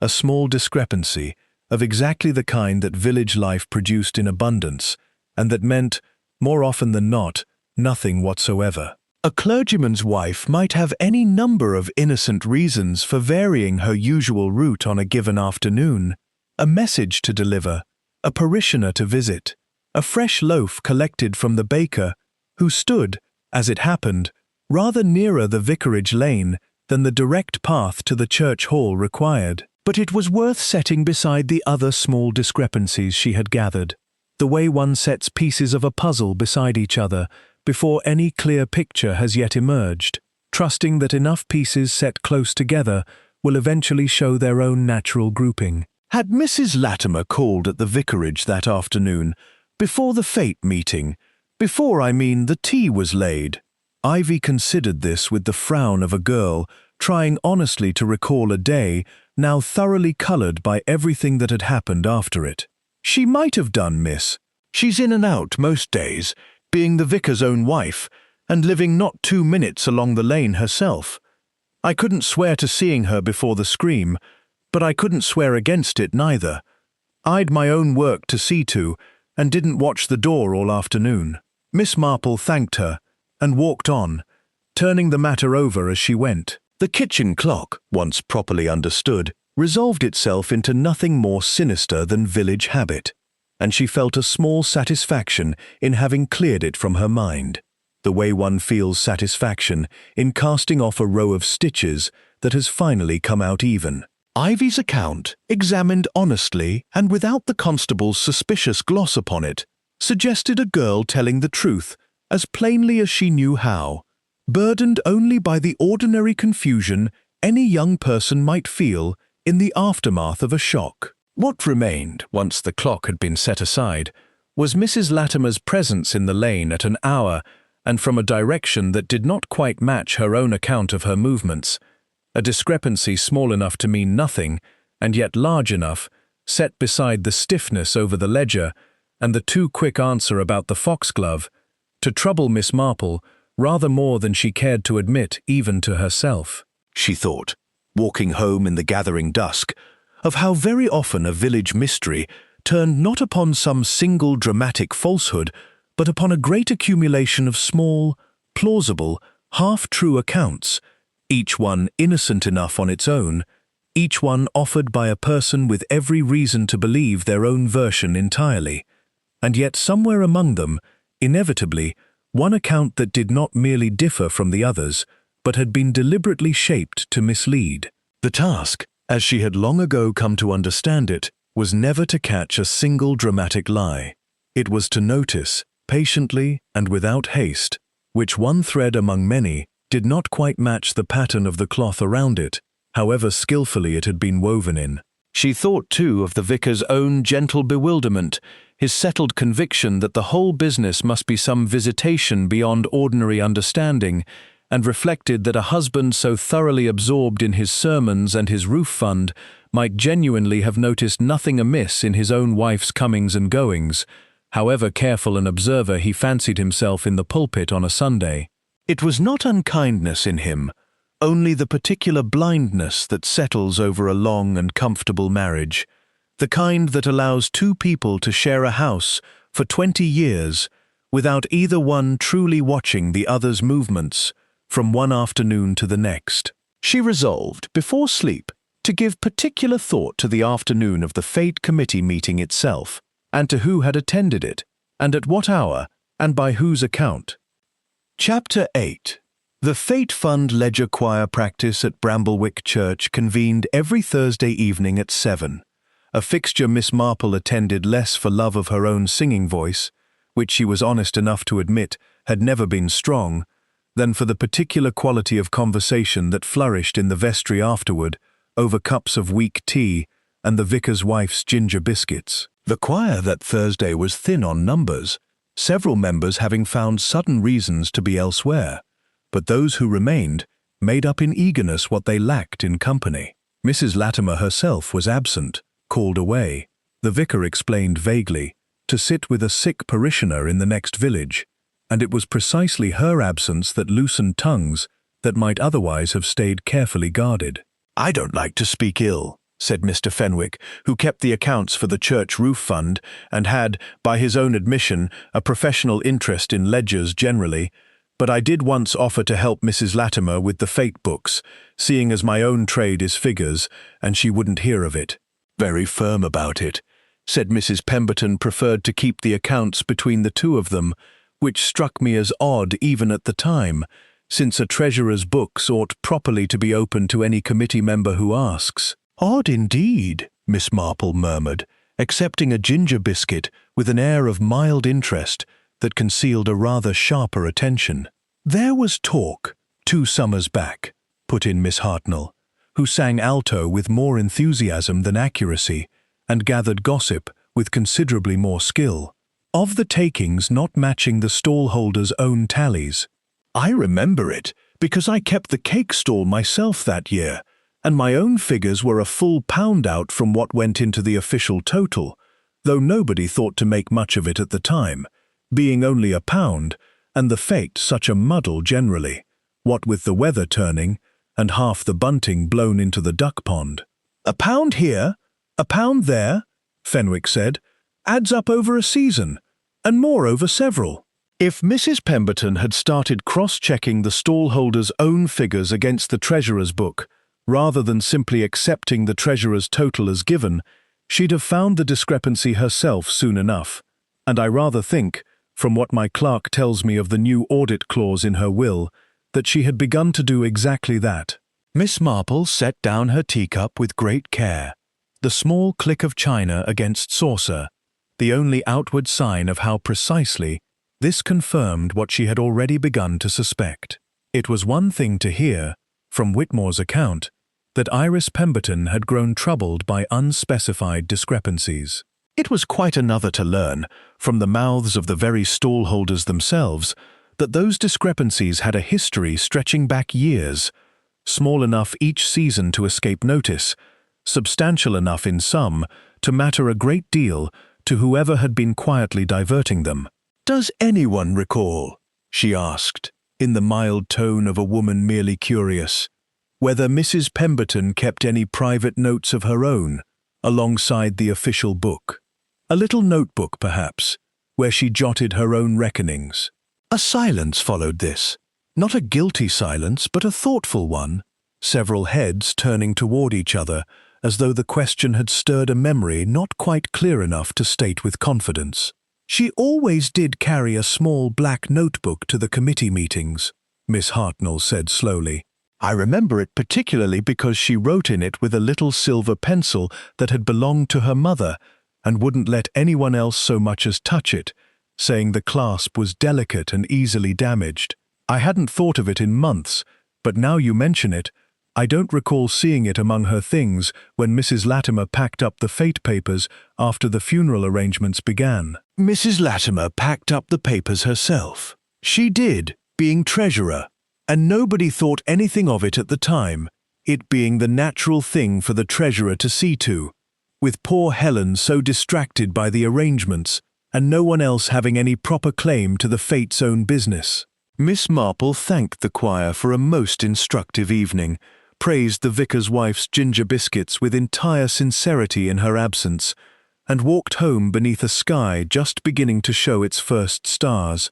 [SPEAKER 1] a small discrepancy of exactly the kind that village life produced in abundance, and that meant, more often than not, nothing whatsoever. A clergyman's wife might have any number of innocent reasons for varying her usual route on a given afternoon: a message to deliver, a parishioner to visit, a fresh loaf collected from the baker, who stood, as it happened, rather nearer the vicarage lane than the direct path to the church hall required. But it was worth setting beside the other small discrepancies she had gathered, the way one sets pieces of a puzzle beside each other before any clear picture has yet emerged, trusting that enough pieces set close together will eventually show their own natural grouping. Had Mrs. Latimer called at the vicarage that afternoon, before the fate meeting, before, I mean, the tea was laid? Ivy considered this with the frown of a girl trying honestly to recall a day now thoroughly coloured by everything that had happened after it. "She might have done, miss. She's in and out most days, being the vicar's own wife, and living not 2 minutes along the lane herself. I couldn't swear to seeing her before the scream, but I couldn't swear against it neither. I'd my own work to see to, and didn't watch the door all afternoon. Miss Marple thanked her and walked on, turning the matter over as she went. The kitchen clock, once properly understood, resolved itself into nothing more sinister than village habit, and she felt a small satisfaction in having cleared it from her mind, the way one feels satisfaction in casting off a row of stitches that has finally come out even. Ivy's account, examined honestly and without the constable's suspicious gloss upon it, suggested a girl telling the truth as plainly as she knew how, burdened only by the ordinary confusion any young person might feel in the aftermath of a shock. What remained, once the clock had been set aside, was Mrs. Latimer's presence in the lane at an hour and from a direction that did not quite match her own account of her movements, a discrepancy small enough to mean nothing, and yet large enough, set beside the stiffness over the ledger and the too quick answer about the foxglove, to trouble Miss Marple rather more than she cared to admit even to herself. She thought, walking home in the gathering dusk, of how very often a village mystery turned not upon some single dramatic falsehood, but upon a great accumulation of small, plausible, half-true accounts, each one innocent enough on its own, each one offered by a person with every reason to believe their own version entirely, and yet somewhere among them, inevitably, one account that did not merely differ from the others, but had been deliberately shaped to mislead. The task, as she had long ago come to understand it, was never to catch a single dramatic lie. It was to notice, patiently and without haste, which one thread among many did not quite match the pattern of the cloth around it, however skillfully it had been woven in. She thought, too, of the vicar's own gentle bewilderment, his settled conviction that the whole business must be some visitation beyond ordinary understanding, and reflected that a husband so thoroughly absorbed in his sermons and his roof fund might genuinely have noticed nothing amiss in his own wife's comings and goings, however careful an observer he fancied himself in the pulpit on a Sunday. It was not unkindness in him, only the particular blindness that settles over a long and comfortable marriage, the kind that allows two people to share a house for 20 years without either one truly watching the other's movements from one afternoon to the next. She resolved, before sleep, to give particular thought to the afternoon of the Fate Committee meeting itself, and to who had attended it, and at what hour, and by whose account. Chapter 8. The Fate Fund Ledger Choir practice at Bramblewick Church convened every Thursday evening at 7, a fixture Miss Marple attended less for love of her own singing voice, which she was honest enough to admit had never been strong, than for the particular quality of conversation that flourished in the vestry afterward over cups of weak tea and the vicar's wife's ginger biscuits. The choir that Thursday was thin on numbers, several members having found sudden reasons to be elsewhere, but those who remained made up in eagerness what they lacked in company. Mrs. Latimer herself was absent, called away, the vicar explained vaguely, to sit with a sick parishioner in the next village, and it was precisely her absence that loosened tongues that might otherwise have stayed carefully guarded. "I don't like to speak ill," said Mr. Fenwick, who kept the accounts for the church roof fund and had, by his own admission, a professional interest in ledgers generally, "but I did once offer to help Mrs. Latimer with the fate books, seeing as my own trade is figures, and she wouldn't hear of it." "Very firm about it," said Mrs. Pemberton preferred to keep the accounts between the two of them, which struck me as odd even at the time, since a treasurer's books ought properly to be open to any committee member who asks. "Odd indeed," Miss Marple murmured, accepting a ginger biscuit with an air of mild interest that concealed a rather sharper attention. "There was talk, 2 summers back," put in Miss Hartnell, who sang alto with more enthusiasm than accuracy, and gathered gossip with considerably more skill, "of the takings not matching the stall-holder's own tallies. I remember it, because I kept the cake stall myself that year, and my own figures were a full £1 out from what went into the official total, though nobody thought to make much of it at the time, being only £1, and the fate such a muddle generally, what with the weather turning, and half the bunting blown into the duck pond." "£1 here, £1 there," Fenwick said, adds up over a season, and more over several. If Mrs. Pemberton had started cross-checking the stallholder's own figures against the treasurer's book, rather than simply accepting the treasurer's total as given, she'd have found the discrepancy herself soon enough. And I rather think, from what my clerk tells me of the new audit clause in her will, that she had begun to do exactly that. Miss Marple set down her teacup with great care, the small click of china against saucer, the only outward sign of how precisely this confirmed what she had already begun to suspect. It was one thing to hear, from Whitmore's account, that Iris Pemberton had grown troubled by unspecified discrepancies. It was quite another to learn, from the mouths of the very stallholders themselves, that those discrepancies had a history stretching back years, small enough each season to escape notice, substantial enough in some to matter a great deal to whoever had been quietly diverting them. "Does anyone recall," she asked, in the mild tone of a woman merely curious, "whether Mrs. Pemberton kept any private notes of her own, alongside the official book? A little notebook, perhaps, where she jotted her own reckonings?" A silence followed this. Not a guilty silence, but a thoughtful one, several heads turning toward each other, as though the question had stirred a memory not quite clear enough to state with confidence. "She always did carry a small black notebook to the committee meetings," Miss Hartnell said slowly. "I remember it particularly because she wrote in it with a little silver pencil that had belonged to her mother and wouldn't let anyone else so much as touch it, saying the clasp was delicate and easily damaged. I hadn't thought of it in months, but now you mention it, I don't recall seeing it among her things when Mrs. Latimer packed up the fate papers after the funeral arrangements began." "Mrs. Latimer packed up the papers herself." "She did, being treasurer, and nobody thought anything of it at the time, it being the natural thing for the treasurer to see to, with poor Helen so distracted by the arrangements, and no one else having any proper claim to the fate's own business." Miss Marple thanked the choir for a most instructive evening, praised the vicar's wife's ginger biscuits with entire sincerity in her absence, and walked home beneath a sky just beginning to show its first stars,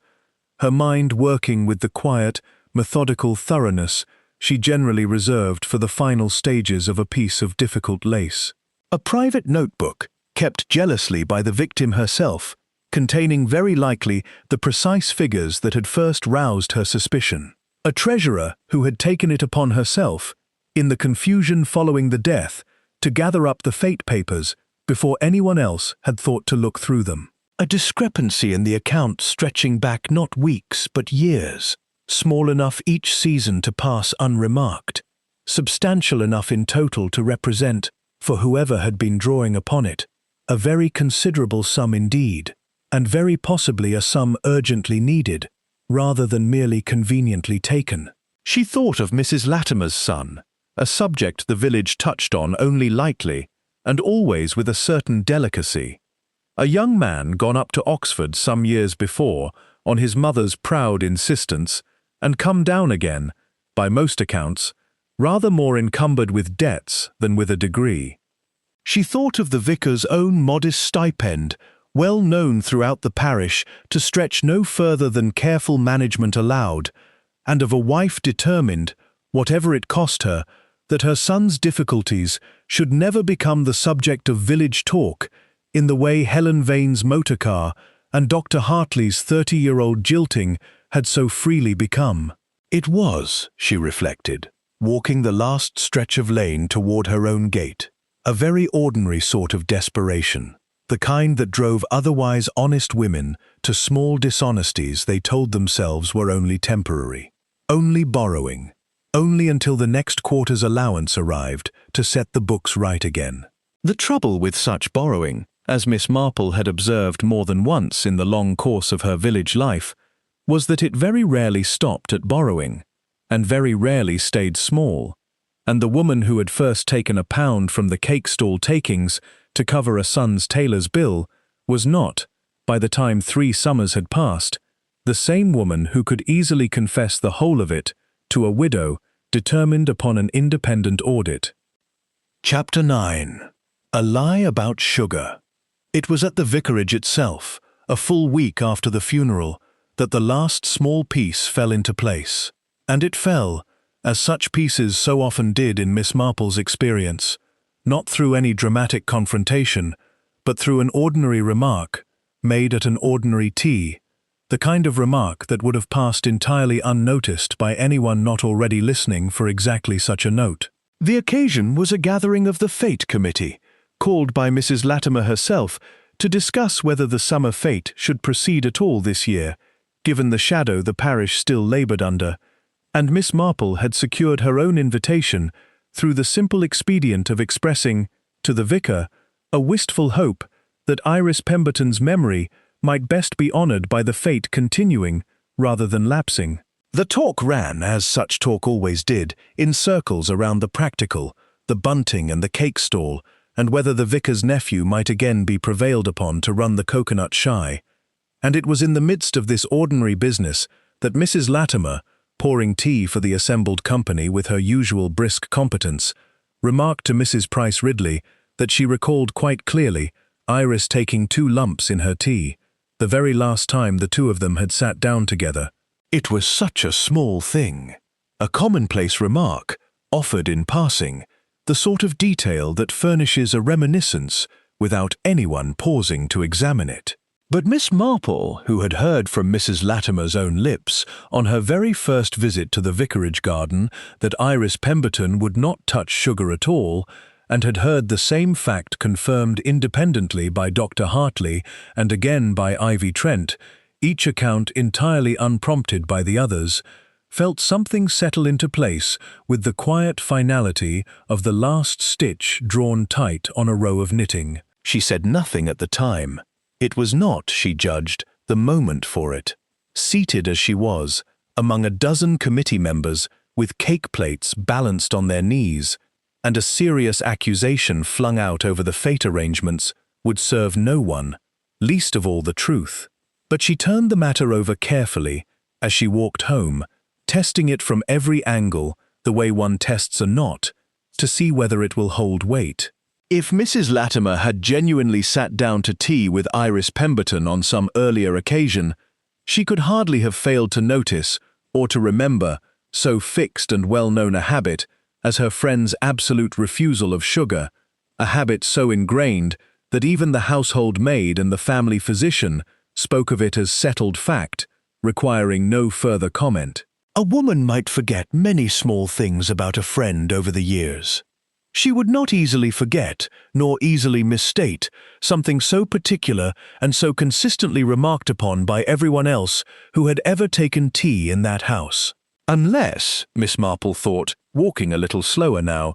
[SPEAKER 1] her mind working with the quiet, methodical thoroughness she generally reserved for the final stages of a piece of difficult lace. A private notebook, kept jealously by the victim herself, containing very likely the precise figures that had first roused her suspicion. A treasurer who had taken it upon herself, in the confusion following the death, to gather up the fate papers before anyone else had thought to look through them. A discrepancy in the account stretching back not weeks but years, small enough each season to pass unremarked, substantial enough in total to represent, for whoever had been drawing upon it, a very considerable sum indeed, and very possibly a sum urgently needed, rather than merely conveniently taken. She thought of Mrs. Latimer's son, a subject the village touched on only lightly, and always with a certain delicacy. A young man gone up to Oxford some years before, on his mother's proud insistence, and come down again, by most accounts, rather more encumbered with debts than with a degree. She thought of the vicar's own modest stipend, well known throughout the parish to stretch no further than careful management allowed, and of a wife determined, whatever it cost her, that her son's difficulties should never become the subject of village talk in the way Helen Vane's motor car and Dr. Hartley's 30-year-old jilting had so freely become. It was, she reflected, walking the last stretch of lane toward her own gate, a very ordinary sort of desperation, the kind that drove otherwise honest women to small dishonesties they told themselves were only temporary, only borrowing, only until the next quarter's allowance arrived to set the books right again. The trouble with such borrowing, as Miss Marple had observed more than once in the long course of her village life, was that it very rarely stopped at borrowing, and very rarely stayed small, and the woman who had first taken £1 from the cake stall takings to cover a son's tailor's bill was not, by the time 3 summers had passed, the same woman who could easily confess the whole of it to a widow determined upon an independent audit. Chapter 9. A Lie About Sugar. It was at the vicarage itself, a full week after the funeral, that the last small piece fell into place. And it fell, as such pieces so often did in Miss Marple's experience, not through any dramatic confrontation, but through an ordinary remark, made at an ordinary tea, the kind of remark that would have passed entirely unnoticed by anyone not already listening for exactly such a note. The occasion was a gathering of the Fete Committee, called by Mrs. Latimer herself to discuss whether the summer fete should proceed at all this year, given the shadow the parish still laboured under, and Miss Marple had secured her own invitation through the simple expedient of expressing, to the vicar, a wistful hope that Iris Pemberton's memory might best be honoured by the fete continuing rather than lapsing. The talk ran, as such talk always did, in circles around the practical, the bunting and the cake stall, and whether the vicar's nephew might again be prevailed upon to run the coconut shy. And it was in the midst of this ordinary business that Mrs. Latimer, pouring tea for the assembled company with her usual brisk competence, remarked to Mrs. Price Ridley that she recalled quite clearly Iris taking 2 lumps in her tea, the very last time the two of them had sat down together. It was such a small thing, a commonplace remark, offered in passing, the sort of detail that furnishes a reminiscence without anyone pausing to examine it. But Miss Marple, who had heard from Mrs. Latimer's own lips on her very first visit to the vicarage garden that Iris Pemberton would not touch sugar at all, and had heard the same fact confirmed independently by Dr. Hartley and again by Ivy Trent, each account entirely unprompted by the others, felt something settle into place with the quiet finality of the last stitch drawn tight on a row of knitting. She said nothing at the time. It was not, she judged, the moment for it. Seated as she was, among a dozen committee members, with cake plates balanced on their knees, and a serious accusation flung out over the fete arrangements, would serve no one, least of all the truth. But she turned the matter over carefully as she walked home, testing it from every angle, the way one tests a knot, to see whether it will hold weight. If Mrs. Latimer had genuinely sat down to tea with Iris Pemberton on some earlier occasion, she could hardly have failed to notice, or to remember, so fixed and well-known a habit as her friend's absolute refusal of sugar, a habit so ingrained that even the household maid and the family physician spoke of it as settled fact, requiring no further comment. A woman might forget many small things about a friend over the years. She would not easily forget, nor easily misstate, something so particular and so consistently remarked upon by everyone else who had ever taken tea in that house. Unless, Miss Marple thought, walking a little slower now,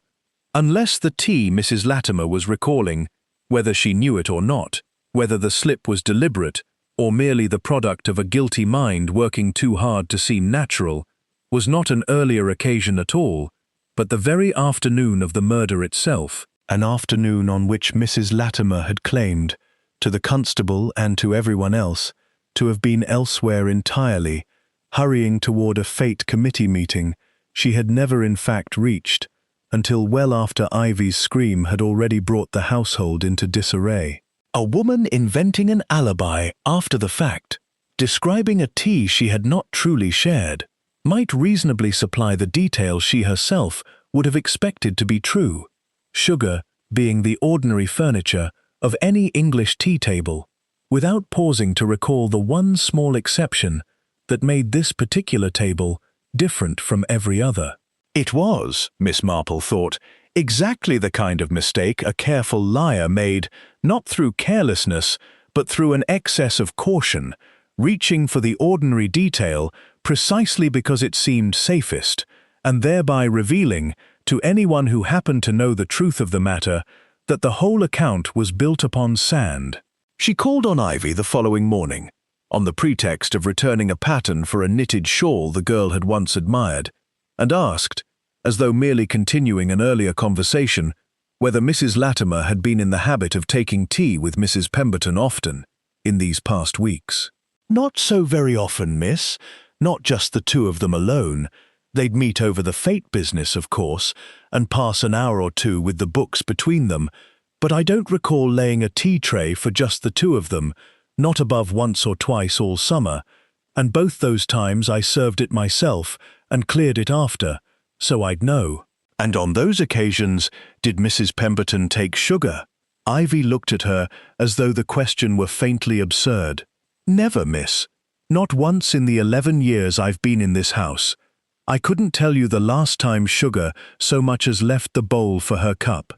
[SPEAKER 1] unless the tea Mrs. Latimer was recalling, whether she knew it or not, whether the slip was deliberate, or merely the product of a guilty mind working too hard to seem natural, was not an earlier occasion at all, but the very afternoon of the murder itself, an afternoon on which Mrs. Latimer had claimed, to the constable and to everyone else, to have been elsewhere entirely, hurrying toward a fete committee meeting she had never in fact reached, until well after Ivy's scream had already brought the household into disarray. A woman inventing an alibi after the fact, describing a tea she had not truly shared, might reasonably supply the detail she herself would have expected to be true, sugar being the ordinary furniture of any English tea table, without pausing to recall the one small exception that made this particular table different from every other. It was, Miss Marple thought, exactly the kind of mistake a careful liar made, not through carelessness, but through an excess of caution, reaching for the ordinary detail precisely because it seemed safest, and thereby revealing, to anyone who happened to know the truth of the matter, that the whole account was built upon sand. She called on Ivy the following morning, on the pretext of returning a pattern for a knitted shawl the girl had once admired, and asked, as though merely continuing an earlier conversation, whether Mrs. Latimer had been in the habit of taking tea with Mrs. Pemberton often, in these past weeks. Not so very often, miss. Not just the two of them alone. They'd meet over the fete business, of course, and pass an hour or two with the books between them, but I don't recall laying a tea tray for just the two of them, not above once or twice all summer, and both those times I served it myself and cleared it after, so I'd know. And on those occasions, did Mrs. Pemberton take sugar? Ivy looked at her as though the question were faintly absurd. Never, miss. Not once in the 11 years I've been in this house. I couldn't tell you the last time sugar so much as left the bowl for her cup.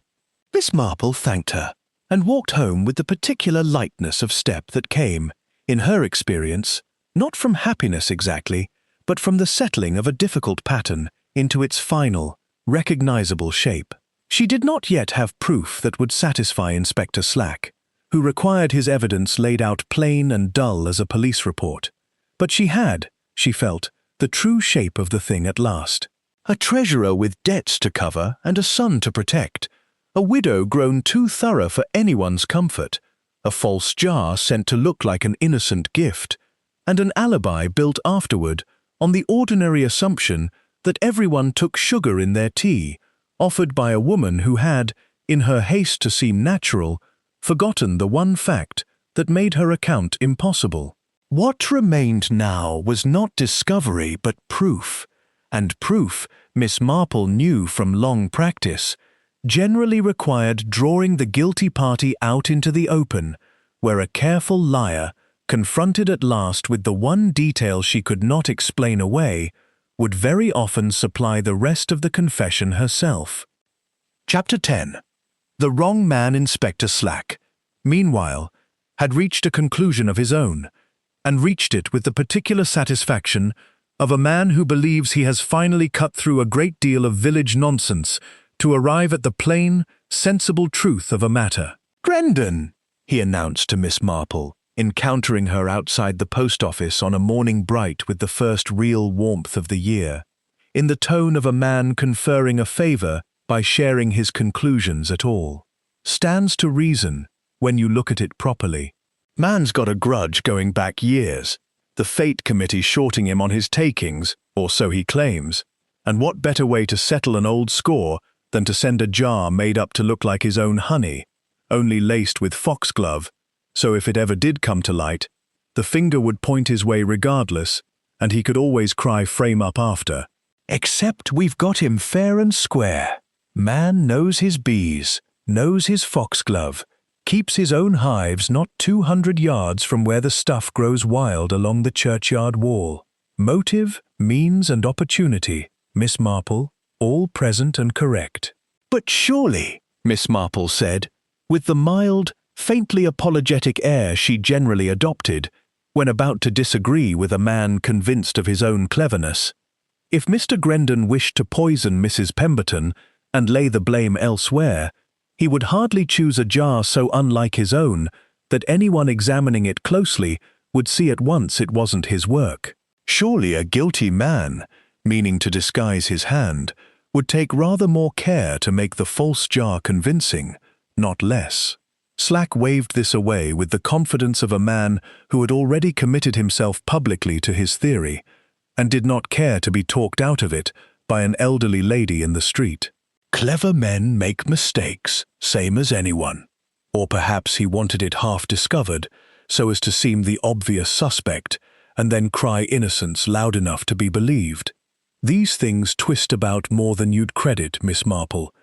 [SPEAKER 1] Miss Marple thanked her and walked home with the particular lightness of step that came, in her experience, not from happiness exactly, but from the settling of a difficult pattern into its final, recognizable shape. She did not yet have proof that would satisfy Inspector Slack, who required his evidence laid out plain and dull as a police report. But she had, she felt, the true shape of the thing at last. A treasurer with debts to cover and a son to protect, a widow grown too thorough for anyone's comfort, a false jar sent to look like an innocent gift, and an alibi built afterward on the ordinary assumption that everyone took sugar in their tea, offered by a woman who had, in her haste to seem natural, forgotten the one fact that made her account impossible. What remained now was not discovery but proof, and proof, Miss Marple knew from long practice, generally required drawing the guilty party out into the open, where a careful liar, confronted at last with the one detail she could not explain away, would very often supply the rest of the confession herself. Chapter 10. The wrong man Inspector Slack, meanwhile, had reached a conclusion of his own, and reached it with the particular satisfaction of a man who believes he has finally cut through a great deal of village nonsense to arrive at the plain, sensible truth of a matter. "Grendon," he announced to Miss Marple, encountering her outside the post office on a morning bright with the first real warmth of the year, in the tone of a man conferring a favor by sharing his conclusions at all. Stands to reason, when you look at it properly. Man's got a grudge going back years, the Fate Committee shorting him on his takings, or so he claims, and what better way to settle an old score than to send a jar made up to look like his own honey, only laced with foxglove, so if it ever did come to light, the finger would point his way regardless, and he could always cry frame up after. Except we've got him fair and square. Man knows his bees, knows his foxglove, keeps his own hives not 200 yards from where the stuff grows wild along the churchyard wall. Motive, means and opportunity, Miss Marple, all present and correct. But surely, Miss Marple said, with the mild, faintly apologetic air she generally adopted when about to disagree with a man convinced of his own cleverness, if Mr. Grendon wished to poison Mrs. Pemberton and lay the blame elsewhere, he would hardly choose a jar so unlike his own that anyone examining it closely would see at once it wasn't his work. Surely a guilty man, meaning to disguise his hand, would take rather more care to make the false jar convincing, not less. Slack waved this away with the confidence of a man who had already committed himself publicly to his theory, and did not care to be talked out of it by an elderly lady in the street. Clever men make mistakes, same as anyone. Or perhaps he wanted it half discovered, so as to seem the obvious suspect, and then cry innocence loud enough to be believed. These things twist about more than you'd credit, Miss Marple,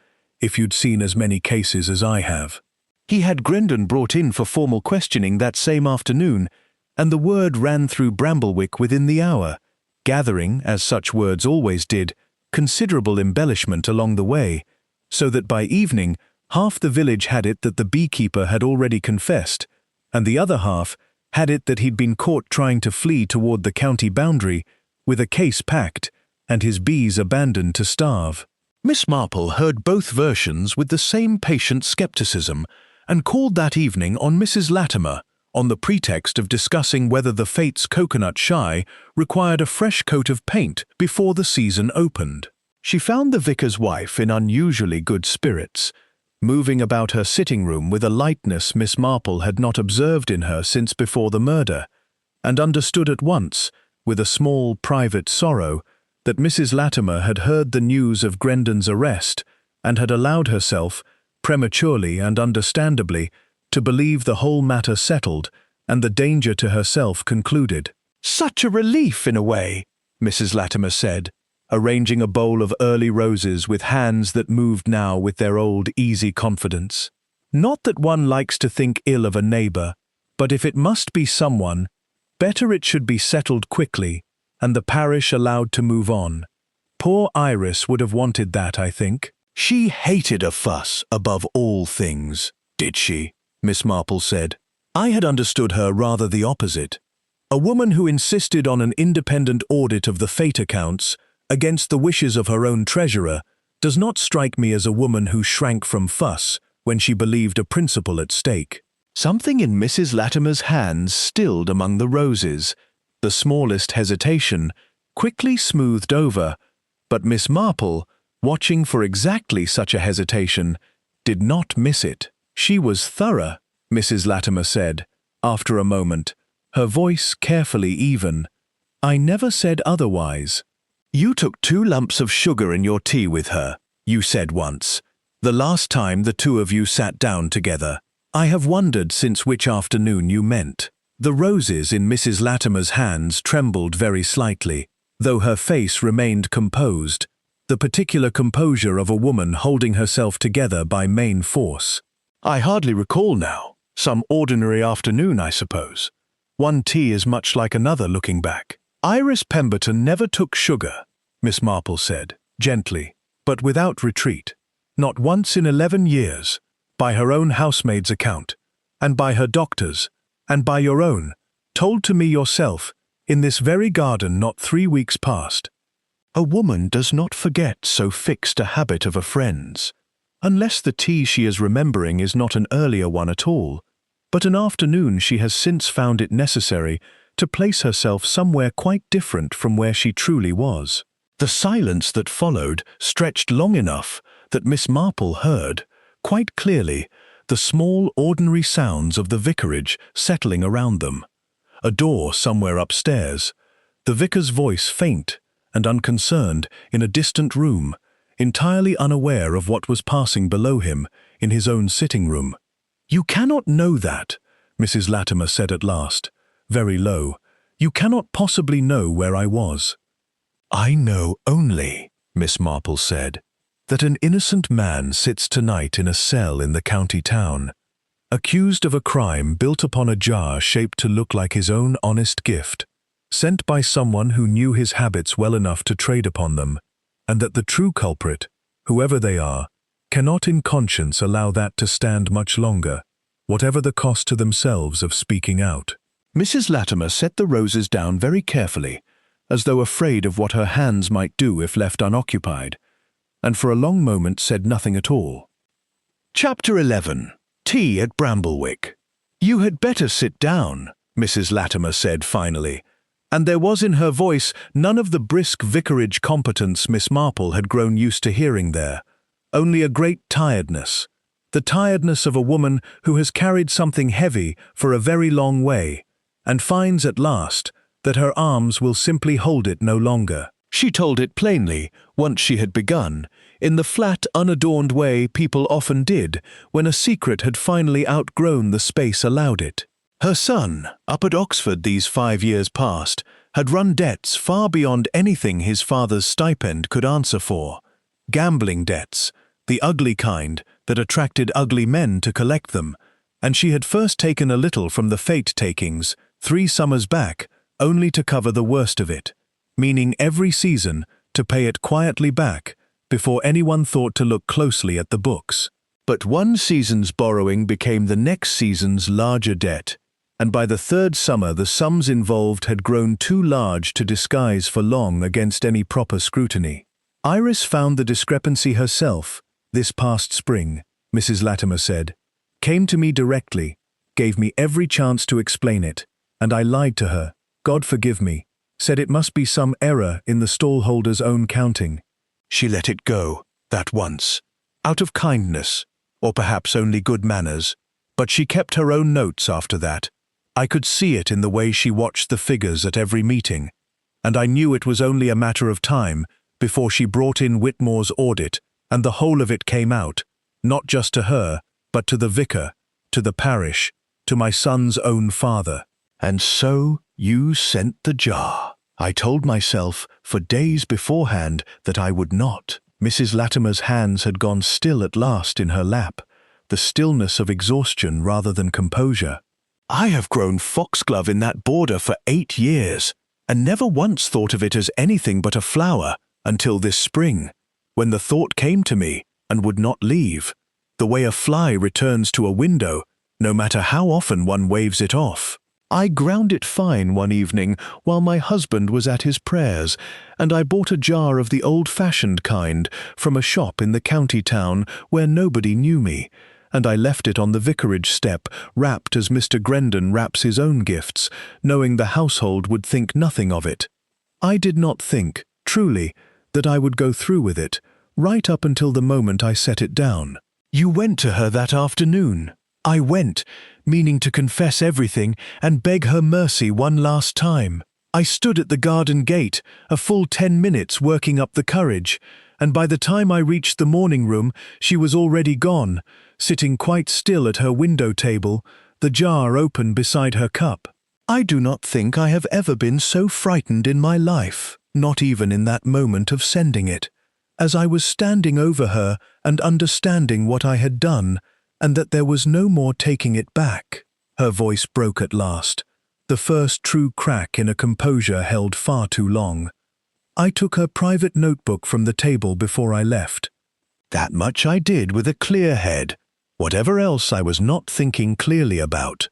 [SPEAKER 1] if you'd seen as many cases as I have. He had Grendon brought in for formal questioning that same afternoon, and the word ran through Bramblewick within the hour, gathering, as such words always did, considerable embellishment along the way, so that by evening half the village had it that the beekeeper had already confessed, and the other half had it that he'd been caught trying to flee toward the county boundary, with a case packed, and his bees abandoned to starve. Miss Marple heard both versions with the same patient skepticism, and called that evening on Mrs. Latimer, on the pretext of discussing whether the Fates coconut shy required a fresh coat of paint before the season opened. She found the vicar's wife in unusually good spirits, moving about her sitting room with a lightness Miss Marple had not observed in her since before the murder, and understood at once, with a small private sorrow, that Mrs. Latimer had heard the news of Grendon's arrest and had allowed herself, prematurely and understandably, to believe the whole matter settled and the danger to herself concluded. "Such a relief, in a way," Mrs. Latimer said, arranging a bowl of early roses with hands that moved now with their old easy confidence. "Not that one likes to think ill of a neighbor, but if it must be someone, better it should be settled quickly and the parish allowed to move on. Poor Iris would have wanted that, I think." "She hated a fuss above all things, did she?" Miss Marple said. "I had understood her rather the opposite. A woman who insisted on an independent audit of the fate accounts against the wishes of her own treasurer does not strike me as a woman who shrank from fuss when she believed a principle at stake." Something in Mrs. Latimer's hands stilled among the roses. The smallest hesitation quickly smoothed over, but Miss Marple, watching for exactly such a hesitation, did not miss it. "She was thorough," Mrs. Latimer said, after a moment, her voice carefully even. "I never said otherwise." "You took 2 lumps of sugar in your tea with her," you said once, "the last time the 2 of you sat down together. I have wondered since which afternoon you meant." The roses in Mrs. Latimer's hands trembled very slightly, though her face remained composed, the particular composure of a woman holding herself together by main force. "I hardly recall now. Some ordinary afternoon, I suppose. One tea is much like another looking back." "Iris Pemberton never took sugar," Miss Marple said, gently, but without retreat. "Not once in 11 years, by her own housemaid's account, and by her doctor's, and by your own, told to me yourself, in this very garden not 3 weeks past. A woman does not forget so fixed a habit of a friend's, unless the tea she is remembering is not an earlier one at all, but an afternoon she has since found it necessary to place herself somewhere quite different from where she truly was." The silence that followed stretched long enough that Miss Marple heard, quite clearly, the small ordinary sounds of the vicarage settling around them. A door somewhere upstairs, the vicar's voice faint and unconcerned in a distant room, entirely unaware of what was passing below him in his own sitting room. "You cannot know that," Mrs. Latimer said at last, very low. "You cannot possibly know where I was." "I know only," Miss Marple said, "that an innocent man sits tonight in a cell in the county town, accused of a crime built upon a jar shaped to look like his own honest gift, sent by someone who knew his habits well enough to trade upon them, and that the true culprit, whoever they are, cannot in conscience allow that to stand much longer, whatever the cost to themselves of speaking out." Mrs. Latimer set the roses down very carefully, as though afraid of what her hands might do if left unoccupied, and for a long moment said nothing at all. Chapter 11. Tea at Bramblewick. "You had better sit down," Mrs. Latimer said finally, and there was in her voice none of the brisk vicarage competence Miss Marple had grown used to hearing there, only a great tiredness, the tiredness of a woman who has carried something heavy for a very long way, and finds at last that her arms will simply hold it no longer. She told it plainly, once she had begun, in the flat, unadorned way people often did when a secret had finally outgrown the space allowed it. Her son, up at Oxford these 5 years past, had run debts far beyond anything his father's stipend could answer for. Gambling debts, the ugly kind that attracted ugly men to collect them, and she had first taken a little from the fate takings 3 summers back, only to cover the worst of it, meaning every season to pay it quietly back before anyone thought to look closely at the books. But one season's borrowing became the next season's larger debt, and by the 3rd summer the sums involved had grown too large to disguise for long against any proper scrutiny. Iris found the discrepancy herself this past spring, Mrs. Latimer said, came to me directly, gave me every chance to explain it, and I lied to her, God forgive me, said it must be some error in the stallholder's own counting. She let it go, that once, out of kindness, or perhaps only good manners, but she kept her own notes after that. I could see it in the way she watched the figures at every meeting, and I knew it was only a matter of time before she brought in Whitmore's audit, and the whole of it came out, not just to her, but to the vicar, to the parish, to my son's own father. "And so you sent the jar." I told myself for days beforehand that I would not. Mrs. Latimer's hands had gone still at last in her lap, the stillness of exhaustion rather than composure. "I have grown foxglove in that border for 8 years, and never once thought of it as anything but a flower until this spring, when the thought came to me and would not leave, the way a fly returns to a window, no matter how often one waves it off. I ground it fine one evening while my husband was at his prayers, and I bought a jar of the old-fashioned kind from a shop in the county town where nobody knew me, and I left it on the vicarage step, wrapped as Mr. Grendon wraps his own gifts, knowing the household would think nothing of it. I did not think, truly, that I would go through with it, right up until the moment I set it down. You went to her that afternoon. I went, meaning to confess everything and beg her mercy one last time. I stood at the garden gate, a full 10 minutes working up the courage, and by the time I reached the morning room, she was already gone, sitting quite still at her window table, the jar open beside her cup. I do not think I have ever been so frightened in my life, not even in that moment of sending it, as I was standing over her and understanding what I had done, and that there was no more taking it back. Her voice broke at last, the first true crack in a composure held far too long. I took her private notebook from the table before I left. That much I did with a clear head, whatever else I was not thinking clearly about.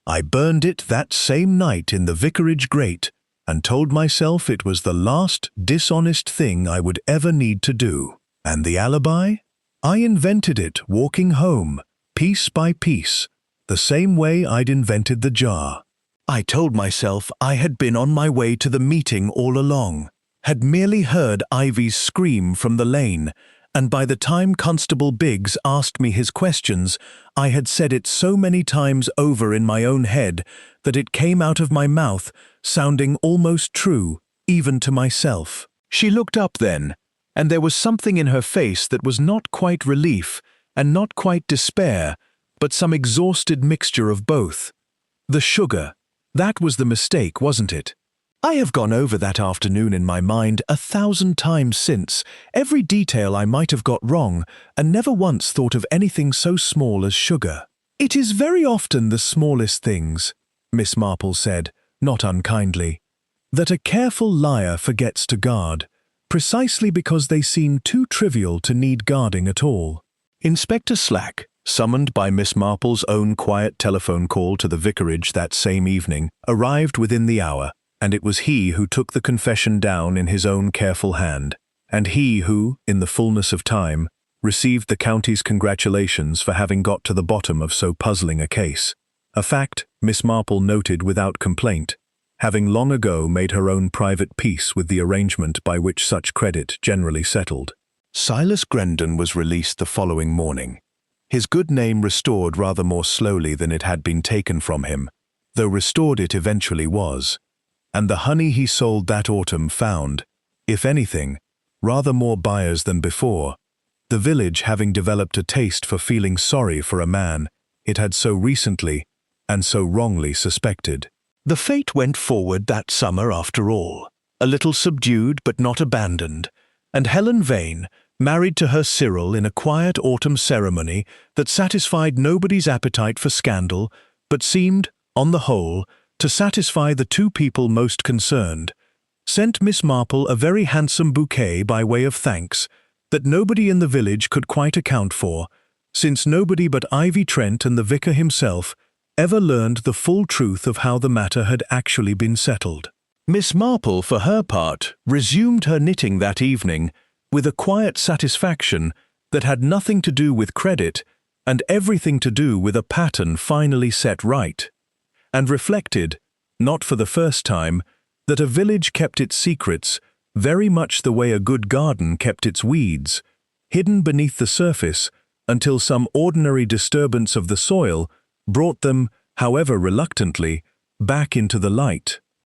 [SPEAKER 1] I burned it that same night in the vicarage grate, and told myself it was the last dishonest thing I would ever need to do. And the alibi? I invented it walking home, piece by piece, the same way I'd invented the jar. I told myself I had been on my way to the meeting all along, had merely heard Ivy's scream from the lane, and by the time Constable Biggs asked me his questions, I had said it so many times over in my own head that it came out of my mouth, sounding almost true, even to myself. She looked up then, and there was something in her face that was not quite relief and not quite despair, but some exhausted mixture of both. The sugar. That was the mistake, wasn't it? I have gone over that afternoon in my mind 1,000 times since, every detail I might have got wrong, and never once thought of anything so small as sugar. "It is very often the smallest things," Miss Marple said, not unkindly, "that a careful liar forgets to guard, precisely because they seem too trivial to need guarding at all." Inspector Slack, summoned by Miss Marple's own quiet telephone call to the vicarage that same evening, arrived within the hour, and it was he who took the confession down in his own careful hand, and he who, in the fullness of time, received the county's congratulations for having got to the bottom of so puzzling a case, a fact Miss Marple noted without complaint, having long ago made her own private peace with the arrangement by which such credit generally settled. Silas Grendon was released the following morning, his good name restored rather more slowly than it had been taken from him, though restored it eventually was, and the honey he sold that autumn found, if anything, rather more buyers than before, the village having developed a taste for feeling sorry for a man it had so recently and so wrongly suspected. The fate went forward that summer after all, a little subdued but not abandoned, and Helen Vane, married to her Cyril in a quiet autumn ceremony that satisfied nobody's appetite for scandal, but seemed, on the whole, to satisfy the two people most concerned, sent Miss Marple a very handsome bouquet by way of thanks that nobody in the village could quite account for, since nobody but Ivy Trent and the vicar himself ever learned the full truth of how the matter had actually been settled. Miss Marple, for her part, resumed her knitting that evening with a quiet satisfaction that had nothing to do with credit and everything to do with a pattern finally set right, and reflected, not for the first time, that a village kept its secrets very much the way a good garden kept its weeds, hidden beneath the surface until some ordinary disturbance of the soil brought them, however reluctantly, back into the light.